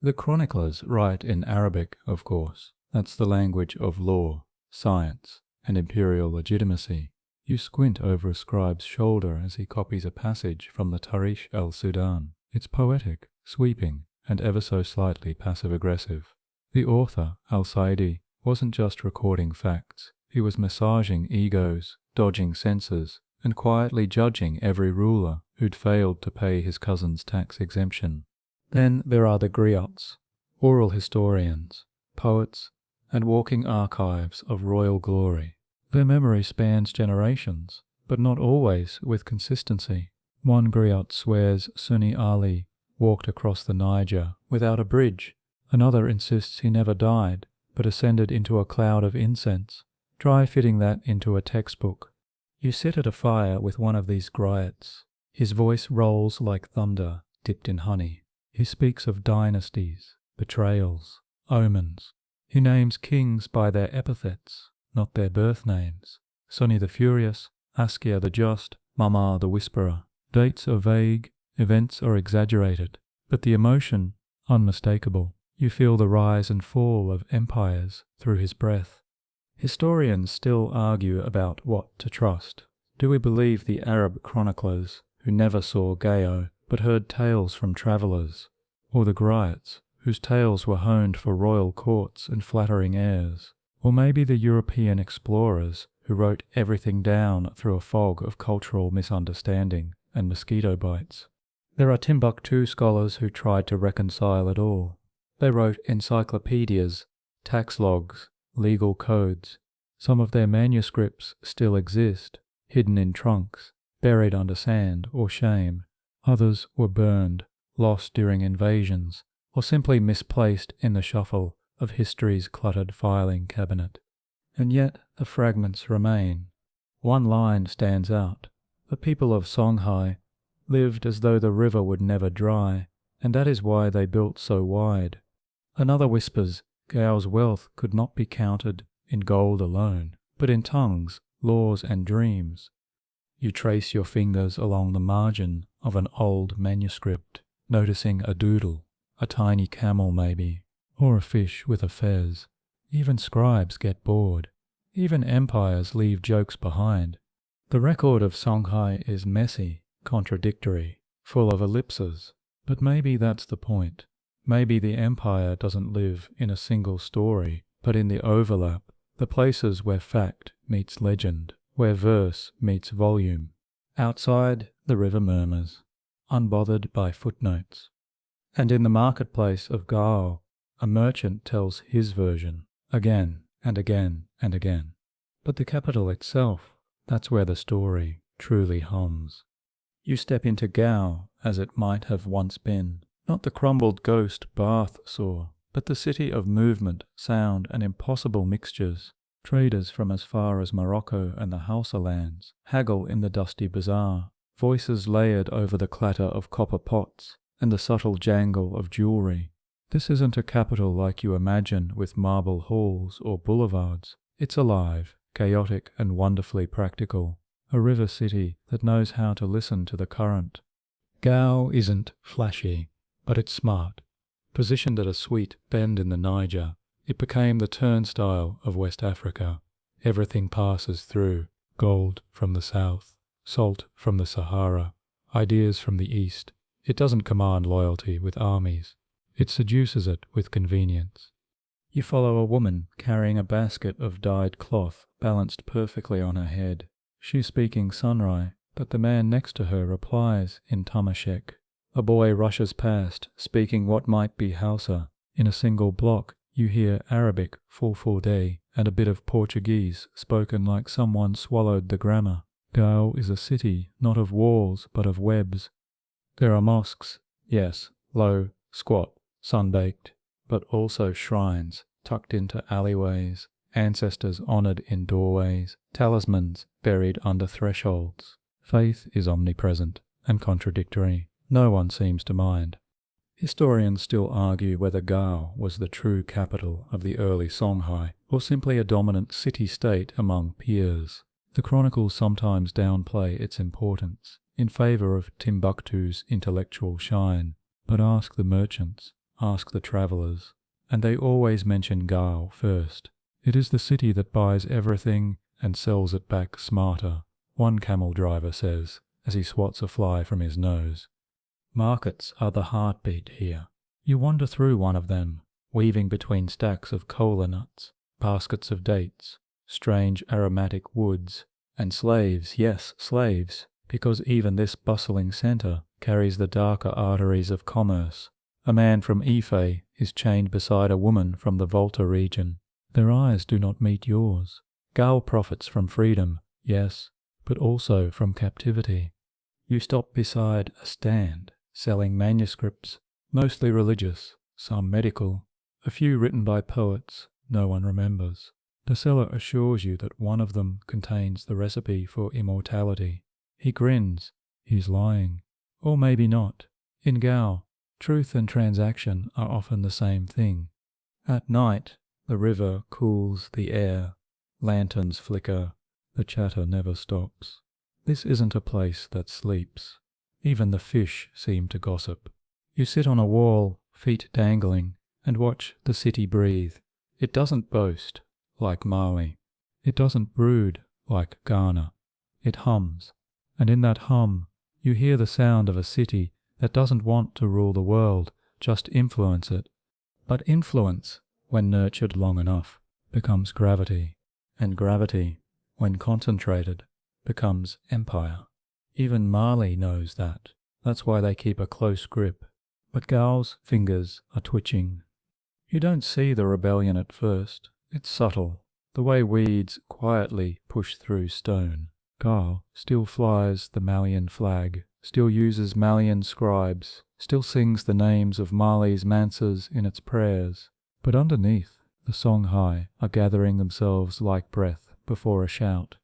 The chroniclers write in Arabic, of course. That's the language of law, science, and imperial legitimacy. You squint over a scribe's shoulder as he copies a passage from the Tarikh al-Sudan. It's poetic, sweeping, and ever so slightly passive-aggressive. The author, al-Saidi, wasn't just recording facts. He was massaging egos, dodging censors, and quietly judging every ruler who'd failed to pay his cousin's tax exemption. Then there are the griots, oral historians, poets, and walking archives of royal glory. Their memory spans generations, but not always with consistency. One griot swears Sunni Ali walked across the Niger without a bridge. Another insists he never died, but ascended into a cloud of incense. Try fitting that into a textbook. You sit at a fire with one of these griots. His voice rolls like thunder dipped in honey. He speaks of dynasties, betrayals, omens. He names kings by their epithets, not their birth names. Sunni the Furious, Askia the Just, Mama the Whisperer. Dates are vague, events are exaggerated, but the emotion, unmistakable. You feel the rise and fall of empires through his breath. Historians still argue about what to trust. Do we believe the Arab chroniclers who never saw Gao but heard tales from travellers, or the griots whose tales were honed for royal courts and flattering heirs, or maybe the European explorers who wrote everything down through a fog of cultural misunderstanding and mosquito bites? There are Timbuktu scholars who tried to reconcile it all. They wrote encyclopedias, tax logs, legal codes. Some of their manuscripts still exist, hidden in trunks, buried under sand or shame. Others were burned, lost during invasions, or simply misplaced in the shuffle of history's cluttered filing cabinet. And yet the fragments remain. One line stands out. The people of Songhai lived as though the river would never dry, and that is why they built so wide. Another whispers Gao's wealth could not be counted in gold alone, but in tongues, laws, and dreams. You trace your fingers along the margin of an old manuscript, noticing a doodle, a tiny camel maybe, or a fish with a fez. Even scribes get bored. Even empires leave jokes behind. The record of Songhai is messy, contradictory, full of ellipses. But maybe that's the point. Maybe the empire doesn't live in a single story, but in the overlap, the places where fact meets legend, where verse meets volume. Outside, the river murmurs, unbothered by footnotes. And in the marketplace of Gao, a merchant tells his version, again and again and again. But the capital itself, that's where the story truly hums. You step into Gao as it might have once been, not the crumbled ghost Barth saw, but the city of movement, sound, and impossible mixtures. Traders from as far as Morocco and the Hausa lands haggle in the dusty bazaar, voices layered over the clatter of copper pots and the subtle jangle of jewelry. This isn't a capital like you imagine with marble halls or boulevards. It's alive, chaotic and wonderfully practical. A river city that knows how to listen to the current. Gao isn't flashy, but it's smart. Positioned at a sweet bend in the Niger, it became the turnstile of West Africa. Everything passes through: gold from the south, salt from the Sahara, ideas from the east. It doesn't command loyalty with armies. It seduces it with convenience. You follow a woman carrying a basket of dyed cloth balanced perfectly on her head. She's speaking Songhai, but the man next to her replies in Tamashek. A boy rushes past, speaking what might be Hausa. In a single block, you hear Arabic Fulforde and a bit of Portuguese spoken like someone swallowed the grammar. Gao is a city not of walls but of webs. There are mosques, yes, low, squat, sun-baked, but also shrines tucked into alleyways, ancestors honoured in doorways, talismans buried under thresholds. Faith is omnipresent and contradictory. No one seems to mind. Historians still argue whether Gao was the true capital of the early Songhai or simply a dominant city-state among peers. The chronicles sometimes downplay its importance in favour of Timbuktu's intellectual shine, but ask the merchants, ask the travellers, and they always mention Gao first. It is the city that buys everything and sells it back smarter, one camel driver says, as he swats a fly from his nose. Markets are the heartbeat here. You wander through one of them, weaving between stacks of kola nuts, baskets of dates, strange aromatic woods, and slaves, yes, slaves, because even this bustling centre carries the darker arteries of commerce. A man from Ife is chained beside a woman from the Volta region. Their eyes do not meet yours. Gao profits from freedom, yes, but also from captivity. You stop beside a stand, selling manuscripts, mostly religious, some medical, a few written by poets no one remembers. The seller assures you that one of them contains the recipe for immortality. He grins. He's lying. Or maybe not. In Gao, truth and transaction are often the same thing. At night, the river cools the air. Lanterns flicker. The chatter never stops. This isn't a place that sleeps. Even the fish seem to gossip. You sit on a wall, feet dangling, and watch the city breathe. It doesn't boast, like Mali. It doesn't brood, like Ghana. It hums. And in that hum, you hear the sound of a city that doesn't want to rule the world, just influence it. But influence, when nurtured long enough, becomes gravity. And gravity, when concentrated, becomes empire. Even Mali knows that. That's why they keep a close grip. But Gao's fingers are twitching. You don't see the rebellion at first. It's subtle, the way weeds quietly push through stone. Gao still flies the Malian flag, still uses Malian scribes, still sings the names of Mali's mansas in its prayers. But underneath, the Songhai are gathering themselves like breath before a shout.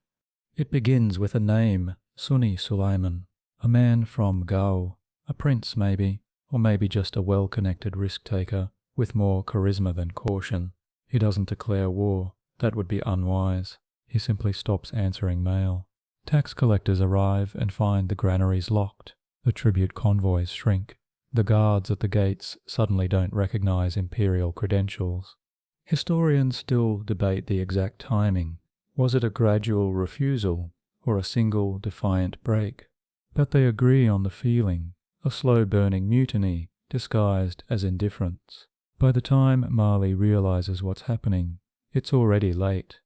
It begins with a name, Sunni Sulaiman, a man from Gao, a prince maybe, or maybe just a well-connected risk-taker with more charisma than caution. He doesn't declare war. That would be unwise. He simply stops answering mail. Tax collectors arrive and find the granaries locked. The tribute convoys shrink. The guards at the gates suddenly don't recognize imperial credentials. Historians still debate the exact timing. Was it a gradual refusal or a single defiant break? But they agree on the feeling, a slow-burning mutiny disguised as indifference. By the time Mali realizes what's happening, it's already late.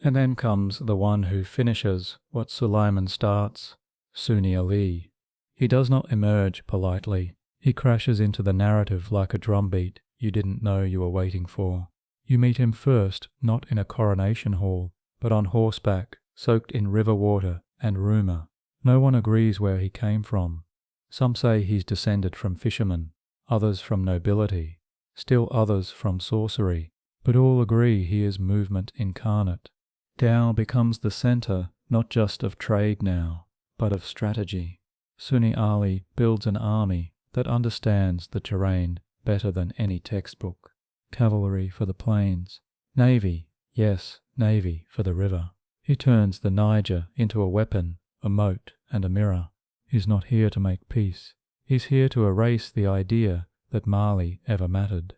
And then comes the one who finishes what Sulaiman starts, Sunni Ali. He does not emerge politely. He crashes into the narrative like a drumbeat you didn't know you were waiting for. You meet him first, not in a coronation hall, but on horseback, soaked in river water and rumour. No one agrees where he came from. Some say he's descended from fishermen, others from nobility, still others from sorcery. but all agree he is movement incarnate. Tao becomes the center not just of trade now, but of strategy. Sunni Ali builds an army that understands the terrain better than any textbook. Cavalry for the plains. Navy, yes, navy for the river. He turns the Niger into a weapon, a moat, and a mirror. He's not here to make peace. He's here to erase the idea that Mali ever mattered.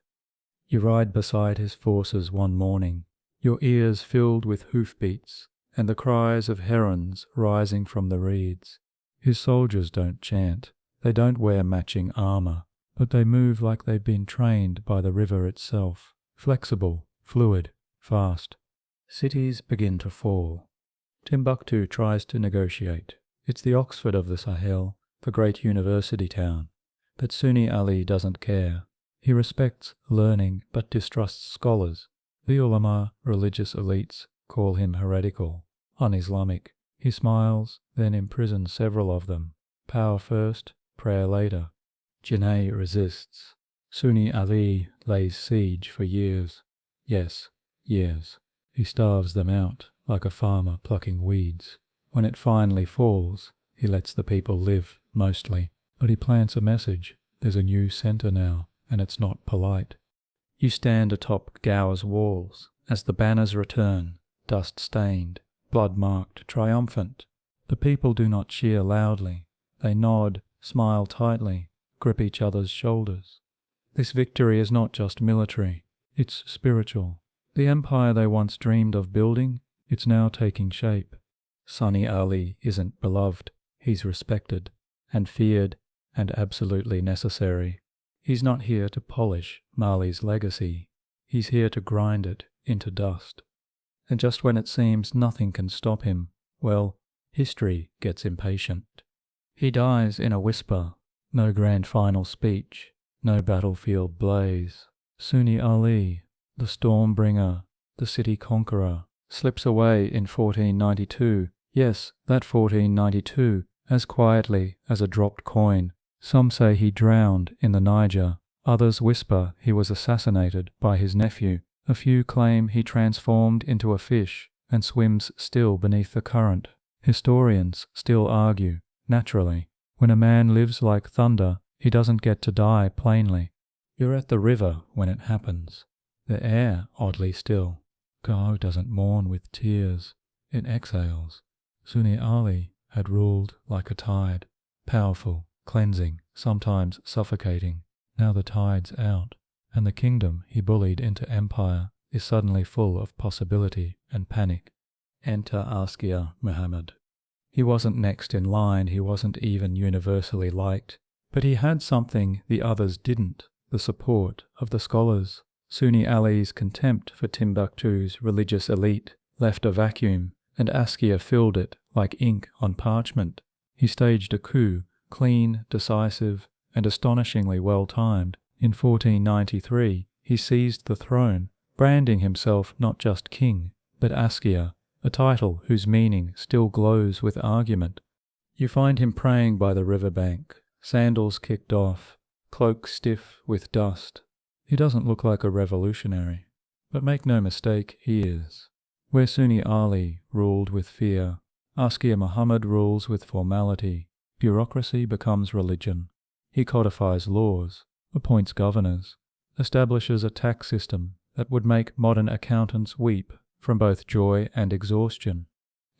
You ride beside his forces one morning, your ears filled with hoofbeats and the cries of herons rising from the reeds. His soldiers don't chant, they don't wear matching armor, but they move like they've been trained by the river itself, flexible, fluid, fast. Cities begin to fall. Timbuktu tries to negotiate. It's the Oxford of the Sahel, the great university town. But Sunni Ali doesn't care. He respects learning but distrusts scholars. The ulama, religious elites, call him heretical, un-Islamic. He smiles, then imprisons several of them. Power first, prayer later. Jinnah resists. Sunni Ali lays siege for years. Yes, years. He starves them out, like a farmer plucking weeds. When it finally falls, he lets the people live, mostly. But he plants a message. There's a new center now, and it's not polite. You stand atop Gower's walls as the banners return, dust-stained, blood-marked, triumphant. The people do not cheer loudly. They nod, smile tightly, grip each other's shoulders. This victory is not just military, it's spiritual. The empire they once dreamed of building, it's now taking shape. Sunni Ali isn't beloved, he's respected, and feared, and absolutely necessary. He's not here to polish Mali's legacy, he's here to grind it into dust. And just when it seems nothing can stop him, well, history gets impatient. He dies in a whisper, no grand final speech, no battlefield blaze. Sunni Ali, the storm-bringer, the city conqueror, slips away in 1492, yes, that 1492, as quietly as a dropped coin. Some say he drowned in the Niger, others whisper he was assassinated by his nephew. A few claim he transformed into a fish and swims still beneath the current. Historians still argue, naturally, when a man lives like thunder, he doesn't get to die plainly. You're at the river when it happens. The air oddly still. Gao doesn't mourn with tears, it exhales. Sunni Ali had ruled like a tide, powerful, cleansing, sometimes suffocating. Now the tide's out, and the kingdom he bullied into empire is suddenly full of possibility and panic. Enter Askia Muhammad. He wasn't next in line, he wasn't even universally liked, but he had something the others didn't, the support of the scholars. Sunni Ali's contempt for Timbuktu's religious elite left a vacuum, and Askia filled it like ink on parchment. He staged a coup, clean, decisive, and astonishingly well-timed. In 1493, he seized the throne, branding himself not just king, but Askia, a title whose meaning still glows with argument. You find him praying by the riverbank, sandals kicked off, cloak stiff with dust. He doesn't look like a revolutionary, but make no mistake, he is. Where Sunni Ali ruled with fear, Askia Muhammad rules with formality. Bureaucracy becomes religion. He codifies laws, appoints governors, establishes a tax system that would make modern accountants weep from both joy and exhaustion.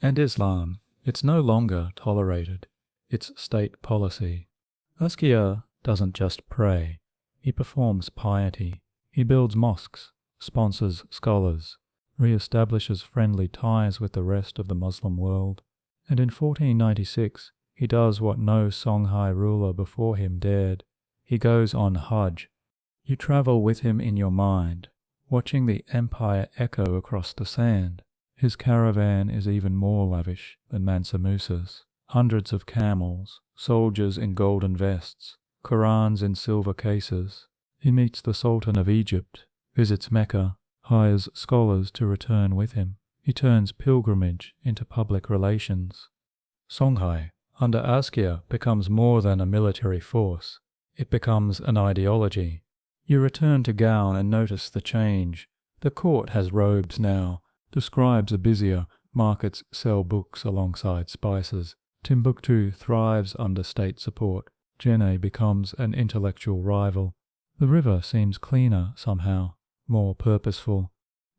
And Islam, it's no longer tolerated. It's state policy. Askia doesn't just pray. He performs piety. He builds mosques, sponsors scholars, re-establishes friendly ties with the rest of the Muslim world. And in 1496, he does what no Songhai ruler before him dared. He goes on Hajj. You travel with him in your mind, watching the empire echo across the sand. His caravan is even more lavish than Mansa Musa's. Hundreds of camels, soldiers in golden vests, Qurans in silver cases. He meets the Sultan of Egypt, visits Mecca, hires scholars to return with him. He turns pilgrimage into public relations. Songhai, under Askia, becomes more than a military force. It becomes an ideology. You return to Gaon and notice the change. The court has robes now, the scribes are busier, markets sell books alongside spices. Timbuktu thrives under state support. Jenne becomes an intellectual rival. The river seems cleaner somehow, more purposeful.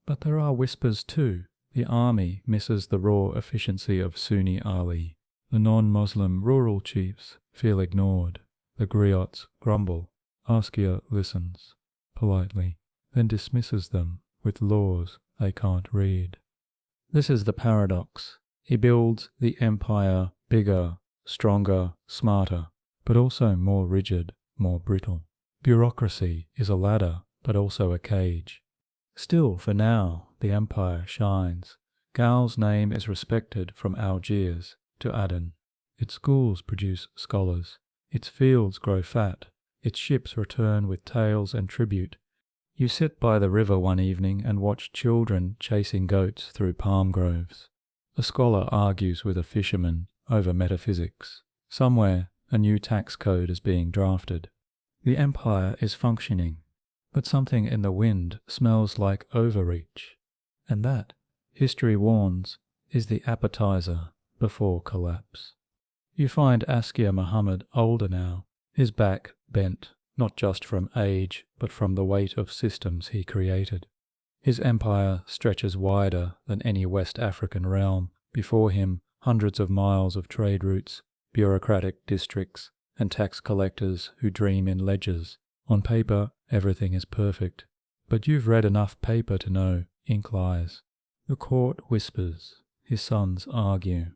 But there are whispers too. The army misses the raw efficiency of Sunni Ali. The non-Muslim rural chiefs feel ignored. The griots grumble. Askia listens, politely, then dismisses them with laws they can't read. This is the paradox. He builds the empire bigger, stronger, smarter, but also more rigid, more brittle. Bureaucracy is a ladder, but also a cage. Still, for now, the empire shines. Gao's name is respected from Algiers to Aden. Its schools produce scholars. Its fields grow fat. Its ships return with tales and tribute. You sit by the river one evening and watch children chasing goats through palm groves. A scholar argues with a fisherman over metaphysics. Somewhere, a new tax code is being drafted. The empire is functioning, but something in the wind smells like overreach. And that, history warns, is the appetizer before collapse. You find Askia Muhammad older now, his back bent, not just from age, but from the weight of systems he created. His empire stretches wider than any West African realm. Before him, hundreds of miles of trade routes, bureaucratic districts, and tax collectors who dream in ledgers. On paper, everything is perfect. But you've read enough paper to know ink lies. The court whispers. His sons argue.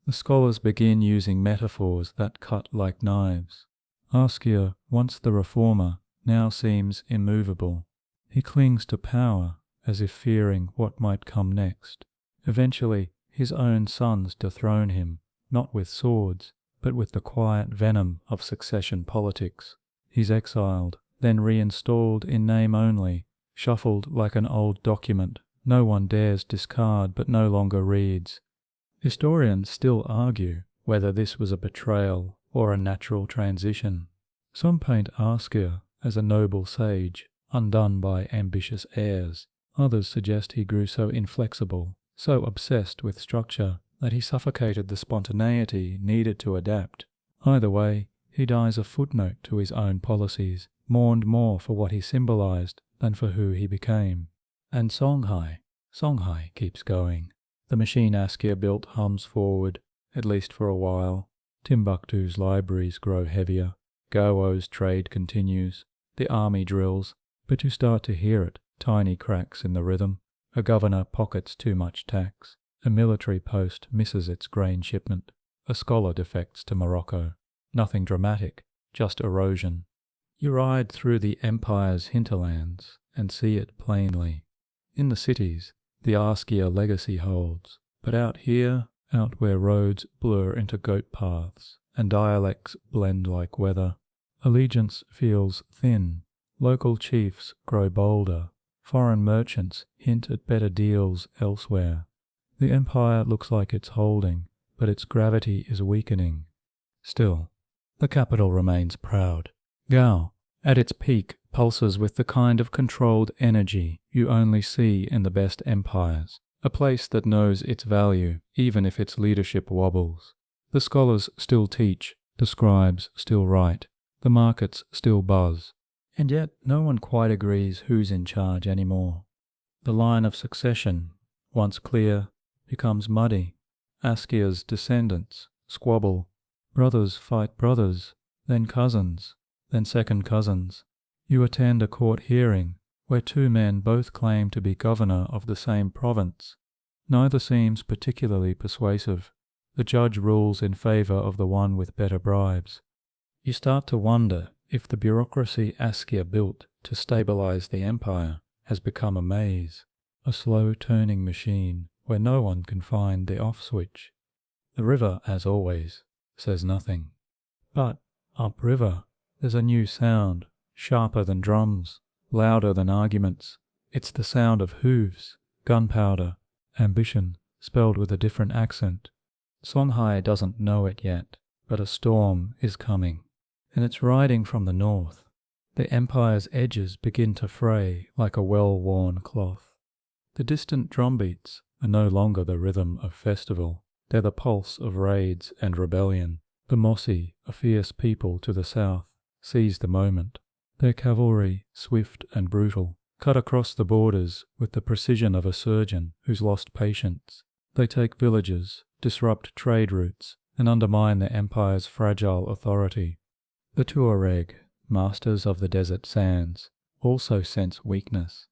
The scholars begin using metaphors that cut like knives. Askia, once the reformer, now seems immovable. He clings to power, as if fearing what might come next. Eventually, his own sons dethrone him, not with swords, but with the quiet venom of succession politics. He's exiled, then reinstalled in name only, shuffled like an old document no one dares discard but no longer reads. Historians still argue whether this was a betrayal or a natural transition. Some paint Askia as a noble sage, undone by ambitious heirs. Others suggest he grew so inflexible, so obsessed with structure, that he suffocated the spontaneity needed to adapt. Either way, he dies a footnote to his own policies, mourned more for what he symbolized than for who he became. And Songhai keeps going. The machine Askia built hums forward, at least for a while. Timbuktu's libraries grow heavier. Gao's trade continues. The army drills, but you start to hear it, tiny cracks in the rhythm. A governor pockets too much tax. A military post misses its grain shipment. A scholar defects to Morocco. Nothing dramatic, just erosion. You ride through the empire's hinterlands and see it plainly. In the cities, the Askia legacy holds, but out here, out where roads blur into goat paths and dialects blend like weather, allegiance feels thin. Local chiefs grow bolder. Foreign merchants hint at better deals elsewhere. The empire looks like it's holding, but its gravity is weakening. Still, the capital remains proud. Gao, at its peak, pulses with the kind of controlled energy you only see in the best empires, a place that knows its value even if its leadership wobbles. The scholars still teach, the scribes still write, the markets still buzz, and yet no one quite agrees who's in charge anymore. The line of succession, once clear, becomes muddy. Askia's descendants squabble. Brothers fight brothers, then cousins, then second cousins. You attend a court hearing where two men both claim to be governor of the same province. Neither seems particularly persuasive. The judge rules in favor of the one with better bribes. You start to wonder if the bureaucracy Askia built to stabilize the empire has become a maze, a slow-turning machine where no one can find the off switch. The river, as always, says nothing. But upriver, there's a new sound, sharper than drums, louder than arguments. It's the sound of hooves, gunpowder, ambition, spelled with a different accent. Songhai doesn't know it yet, but a storm is coming, and it's riding from the north. The empire's edges begin to fray like a well-worn cloth. The distant drumbeats are no longer the rhythm of festival. They're the pulse of raids and rebellion. The Mossi, a fierce people to the south, seize the moment. Their cavalry, swift and brutal, cut across the borders with the precision of a surgeon who's lost patience. They take villages, disrupt trade routes, and undermine the empire's fragile authority. The Tuareg, masters of the desert sands, also sense weakness.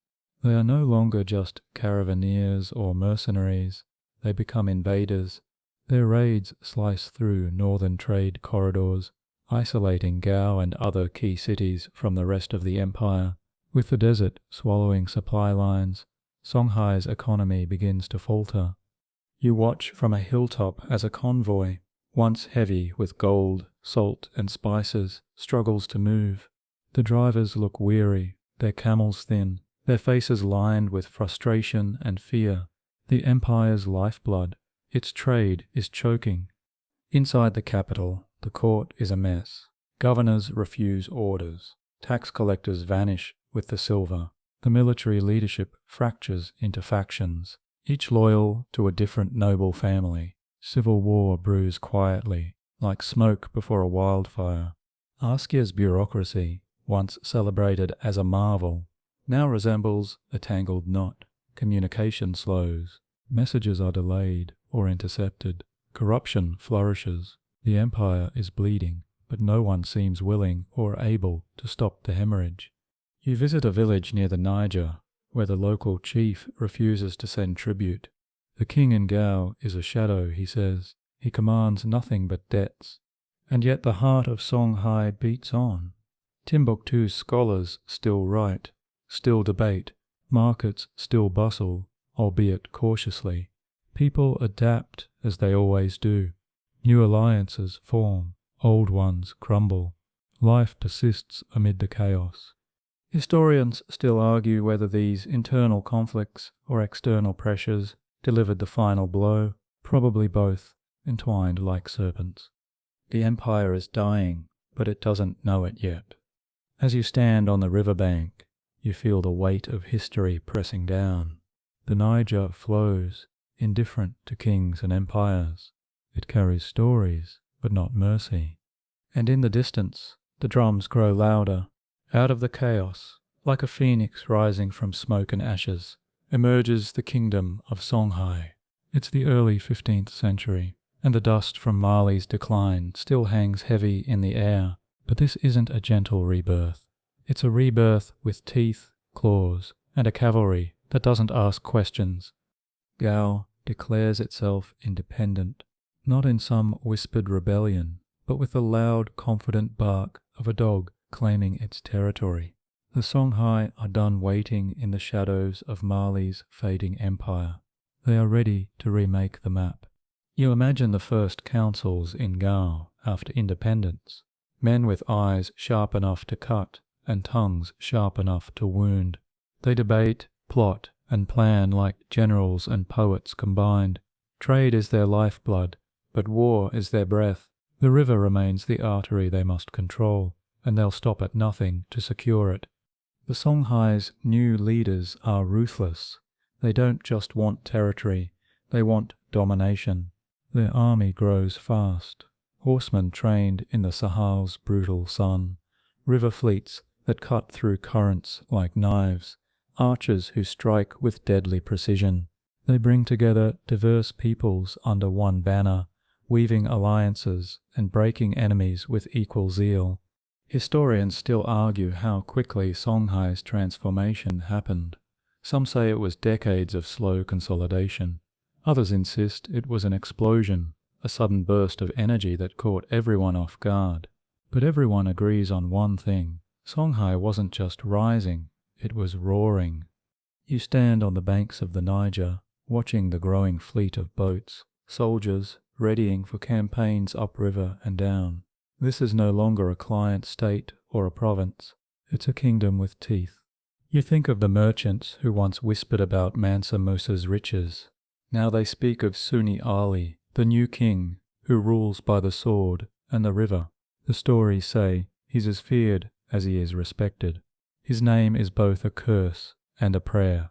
They are no longer just caravaneers or mercenaries. They become invaders. Their raids slice through northern trade corridors, isolating Gao and other key cities from the rest of the empire. With the desert swallowing supply lines, Songhai's economy begins to falter. You watch from a hilltop as a convoy, once heavy with gold, salt and spices, struggles to move. The drivers look weary, their camels thin, their faces lined with frustration and fear. The empire's lifeblood, its trade, is choking. Inside the capital, the court is a mess. Governors refuse orders. Tax collectors vanish with the silver. The military leadership fractures into factions, each loyal to a different noble family. Civil war brews quietly, like smoke before a wildfire. Askia's bureaucracy, once celebrated as a marvel, now resembles a tangled knot. Communication slows. Messages are delayed or intercepted. Corruption flourishes. The empire is bleeding, but no one seems willing or able to stop the hemorrhage. You visit a village near the Niger, where the local chief refuses to send tribute. The king in Gao is a shadow, he says. He commands nothing but debts. And yet the heart of Songhai beats on. Timbuktu's scholars still write, still debate, markets still bustle, albeit cautiously. People adapt as they always do. New alliances form, old ones crumble. Life persists amid the chaos. Historians still argue whether these internal conflicts or external pressures delivered the final blow, probably both, entwined like serpents. The empire is dying, but it doesn't know it yet. As you stand on the riverbank, you feel the weight of history pressing down. The Niger flows, indifferent to kings and empires. It carries stories, but not mercy. And in the distance, the drums grow louder. Out of the chaos, like a phoenix rising from smoke and ashes, emerges the kingdom of Songhai. It's the early 15th century, and the dust from Mali's decline still hangs heavy in the air. But this isn't a gentle rebirth. It's a rebirth with teeth, claws, and a cavalry that doesn't ask questions. Gao declares itself independent, not in some whispered rebellion, but with the loud, confident bark of a dog claiming its territory. The Songhai are done waiting in the shadows of Mali's fading empire. They are ready to remake the map. You imagine the first councils in Gao after independence. Men with eyes sharp enough to cut and tongues sharp enough to wound. They debate, plot, and plan like generals and poets combined. Trade is their lifeblood, but war is their breath. The river remains the artery they must control, and they'll stop at nothing to secure it. The Songhai's new leaders are ruthless. They don't just want territory, they want domination. Their army grows fast. Horsemen trained in the Sahal's brutal sun, river fleets that cut through currents like knives, archers who strike with deadly precision. They bring together diverse peoples under one banner, weaving alliances and breaking enemies with equal zeal. Historians still argue how quickly Songhai's transformation happened. Some say it was decades of slow consolidation. Others insist it was an explosion, a sudden burst of energy that caught everyone off guard. But everyone agrees on one thing. Songhai wasn't just rising, it was roaring. You stand on the banks of the Niger, watching the growing fleet of boats, soldiers readying for campaigns upriver and down. This is no longer a client state or a province. It's a kingdom with teeth. You think of the merchants who once whispered about Mansa Musa's riches. Now they speak of Sunni Ali, the new king, who rules by the sword and the river. The stories say he's as feared as he is respected. His name is both a curse and a prayer.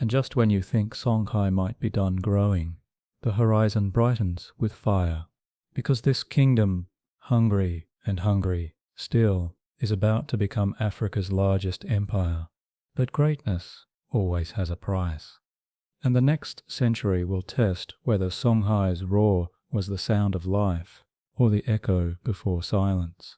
And just when you think Songhai might be done growing, the horizon brightens with fire, because this kingdom, hungry and hungry still, is about to become Africa's largest empire. But greatness always has a price. And the next century will test whether Songhai's roar was the sound of life or the echo before silence.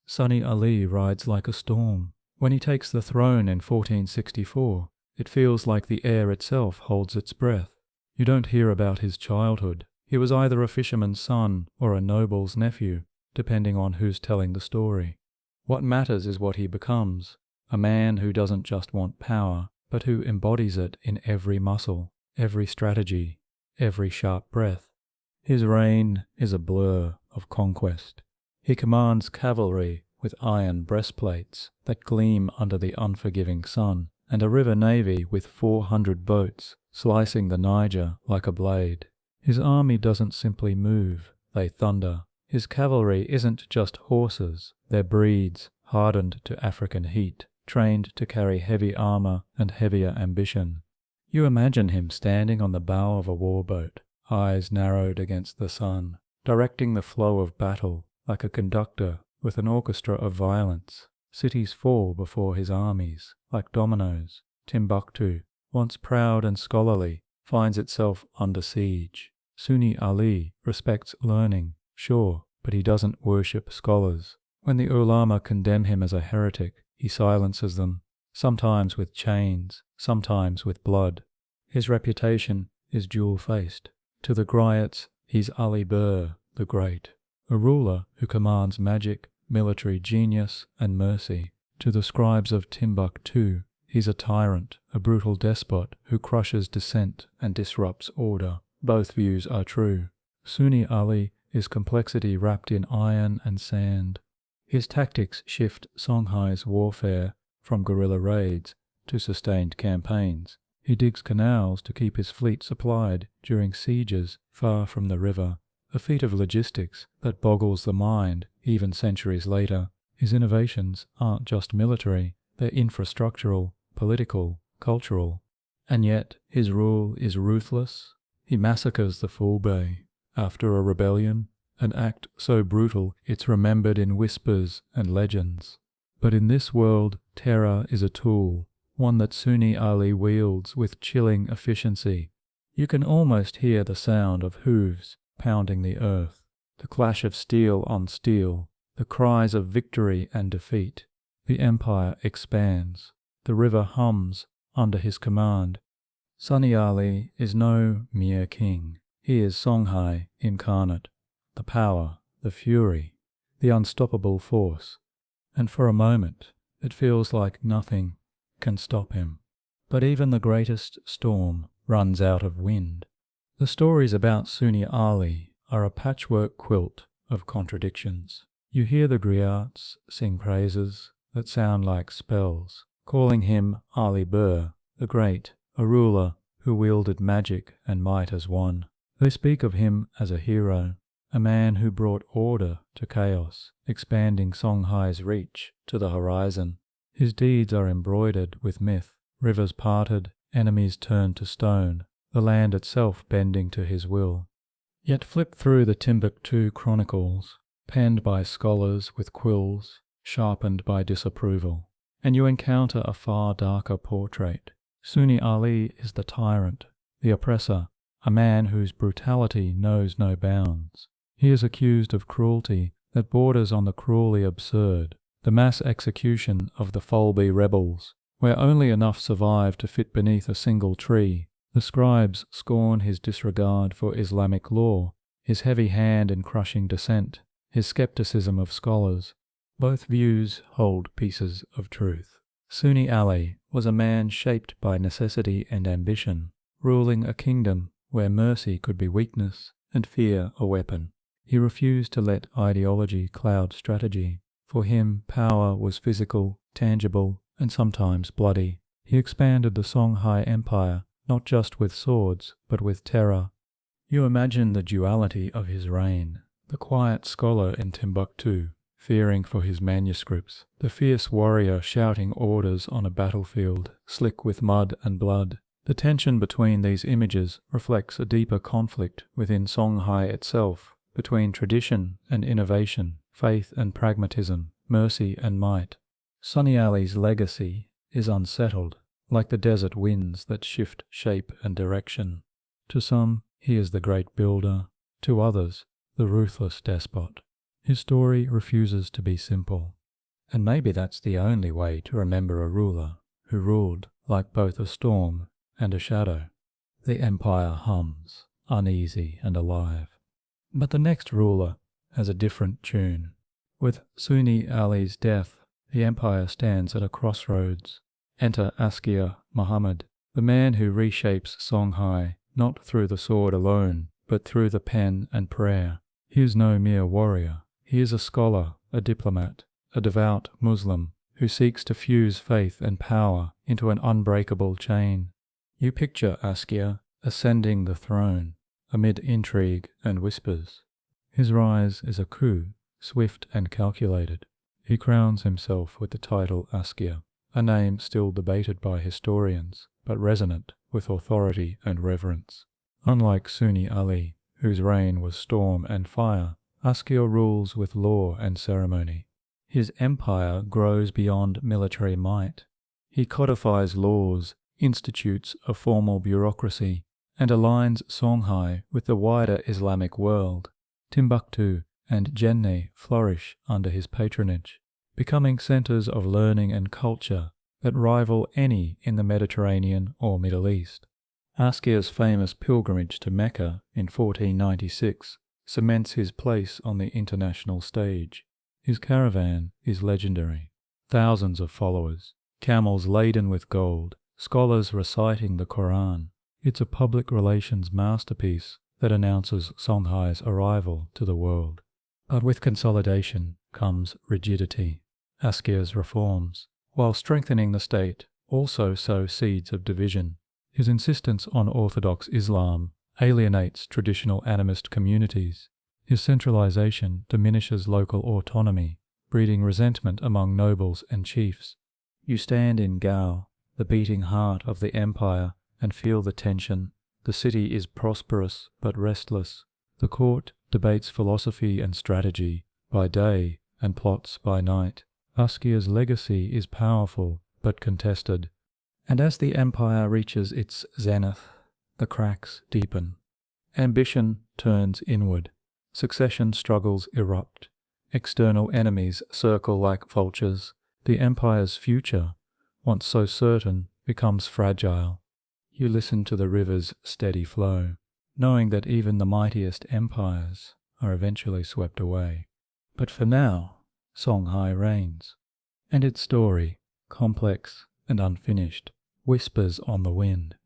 Sunny Ali rides like a storm. When he takes the throne in 1464, it feels like the air itself holds its breath. You don't hear about his childhood. He was either a fisherman's son or a noble's nephew, depending on who's telling the story. What matters is what he becomes, a man who doesn't just want power, but who embodies it in every muscle, every strategy, every sharp breath. His reign is a blur of conquest. He commands cavalry with iron breastplates that gleam under the unforgiving sun, and a river navy with 400 boats slicing the Niger like a blade. His army doesn't simply move, they thunder. His cavalry isn't just horses, they're breeds hardened to African heat, trained to carry heavy armor and heavier ambition. You imagine him standing on the bow of a warboat, eyes narrowed against the sun, directing the flow of battle like a conductor with an orchestra of violence. Cities fall before his armies, like dominoes. Timbuktu, once proud and scholarly, finds itself under siege. Sunni Ali respects learning, sure, but he doesn't worship scholars. When the ulama condemn him as a heretic, he silences them, sometimes with chains, sometimes with blood. His reputation is dual-faced. To the griots, he's Ali Bur, the Great, a ruler who commands magic, military genius, and mercy. To the scribes of Timbuktu, he's a tyrant, a brutal despot who crushes dissent and disrupts order. Both views are true. Sunni Ali is complexity wrapped in iron and sand. His tactics shift Songhai's warfare from guerrilla raids to sustained campaigns. He digs canals to keep his fleet supplied during sieges far from the river, a feat of logistics that boggles the mind even centuries later. His innovations aren't just military, they're infrastructural, political, cultural. And yet his rule is ruthless. He massacres the Fulbe after a rebellion, an act so brutal it's remembered in whispers and legends. But in this world, terror is a tool, one that Sunni Ali wields with chilling efficiency. You can almost hear the sound of hooves pounding the earth, the clash of steel on steel, the cries of victory and defeat. The empire expands. The river hums under his command. Sunni Ali is no mere king. He is Songhai incarnate, the power, the fury, the unstoppable force. And for a moment, it feels like nothing can stop him. But even the greatest storm runs out of wind. The stories about Sunni Ali are a patchwork quilt of contradictions. You hear the griots sing praises that sound like spells, calling him Ali Bur, the Great, a ruler who wielded magic and might as one. They speak of him as a hero, a man who brought order to chaos, expanding Songhai's reach to the horizon. His deeds are embroidered with myth, rivers parted, enemies turned to stone, the land itself bending to his will. Yet flip through the Timbuktu chronicles, penned by scholars with quills, sharpened by disapproval, and you encounter a far darker portrait. Sunni Ali is the tyrant, the oppressor, a man whose brutality knows no bounds. He is accused of cruelty that borders on the cruelly absurd, the mass execution of the Fulbe rebels, where only enough survive to fit beneath a single tree. The scribes scorn his disregard for Islamic law, his heavy hand in crushing dissent, his skepticism of scholars. Both views hold pieces of truth. Sunni Ali was a man shaped by necessity and ambition, ruling a kingdom where mercy could be weakness and fear a weapon. He refused to let ideology cloud strategy. For him, power was physical, tangible, and sometimes bloody. He expanded the Songhai Empire, not just with swords, but with terror. You imagine the duality of his reign, the quiet scholar in Timbuktu, fearing for his manuscripts, the fierce warrior shouting orders on a battlefield, slick with mud and blood, The tension between these images reflects a deeper conflict within Songhai itself, between tradition and innovation, faith and pragmatism, mercy and might. Sunny Ali's legacy is unsettled, like the desert winds that shift shape and direction. To some, he is the great builder, to others, the ruthless despot. His story refuses to be simple. And maybe that's the only way to remember a ruler who ruled like both a storm and a shadow. The empire hums, uneasy and alive. But the next ruler has a different tune. With Sunni Ali's death, the empire stands at a crossroads. Enter Askia Muhammad, the man who reshapes Songhai, not through the sword alone, but through the pen and prayer. He is no mere warrior. He is a scholar, a diplomat, a devout Muslim who seeks to fuse faith and power into an unbreakable chain. You picture Askia ascending the throne amid intrigue and whispers. His rise is a coup, swift and calculated. He crowns himself with the title Askia, a name still debated by historians, but resonant with authority and reverence. Unlike Sunni Ali, whose reign was storm and fire, Askia rules with law and ceremony. His empire grows beyond military might. He codifies laws, institutes a formal bureaucracy, and aligns Songhai with the wider Islamic world. Timbuktu and Jenne flourish under his patronage, becoming centers of learning and culture that rival any in the Mediterranean or Middle East. Askia's famous pilgrimage to Mecca in 1496 cements his place on the international stage. His caravan is legendary. Thousands of followers, camels laden with gold, scholars reciting the Quran. It's a public relations masterpiece that announces Songhai's arrival to the world. But with consolidation comes rigidity. Askia's reforms, while strengthening the state, also sow seeds of division. His insistence on Orthodox Islam alienates traditional animist communities. His centralization diminishes local autonomy, breeding resentment among nobles and chiefs. You stand in Gao, the beating heart of the empire, and feel the tension. The city is prosperous but restless. The court debates philosophy and strategy by day and plots by night. Askia's legacy is powerful but contested. And as the empire reaches its zenith, the cracks deepen. Ambition turns inward. Succession struggles erupt. External enemies circle like vultures. The empire's future, once so certain, becomes fragile. You listen to the river's steady flow, knowing that even the mightiest empires are eventually swept away. But for now, Songhai reigns, and its story, complex and unfinished, whispers on the wind.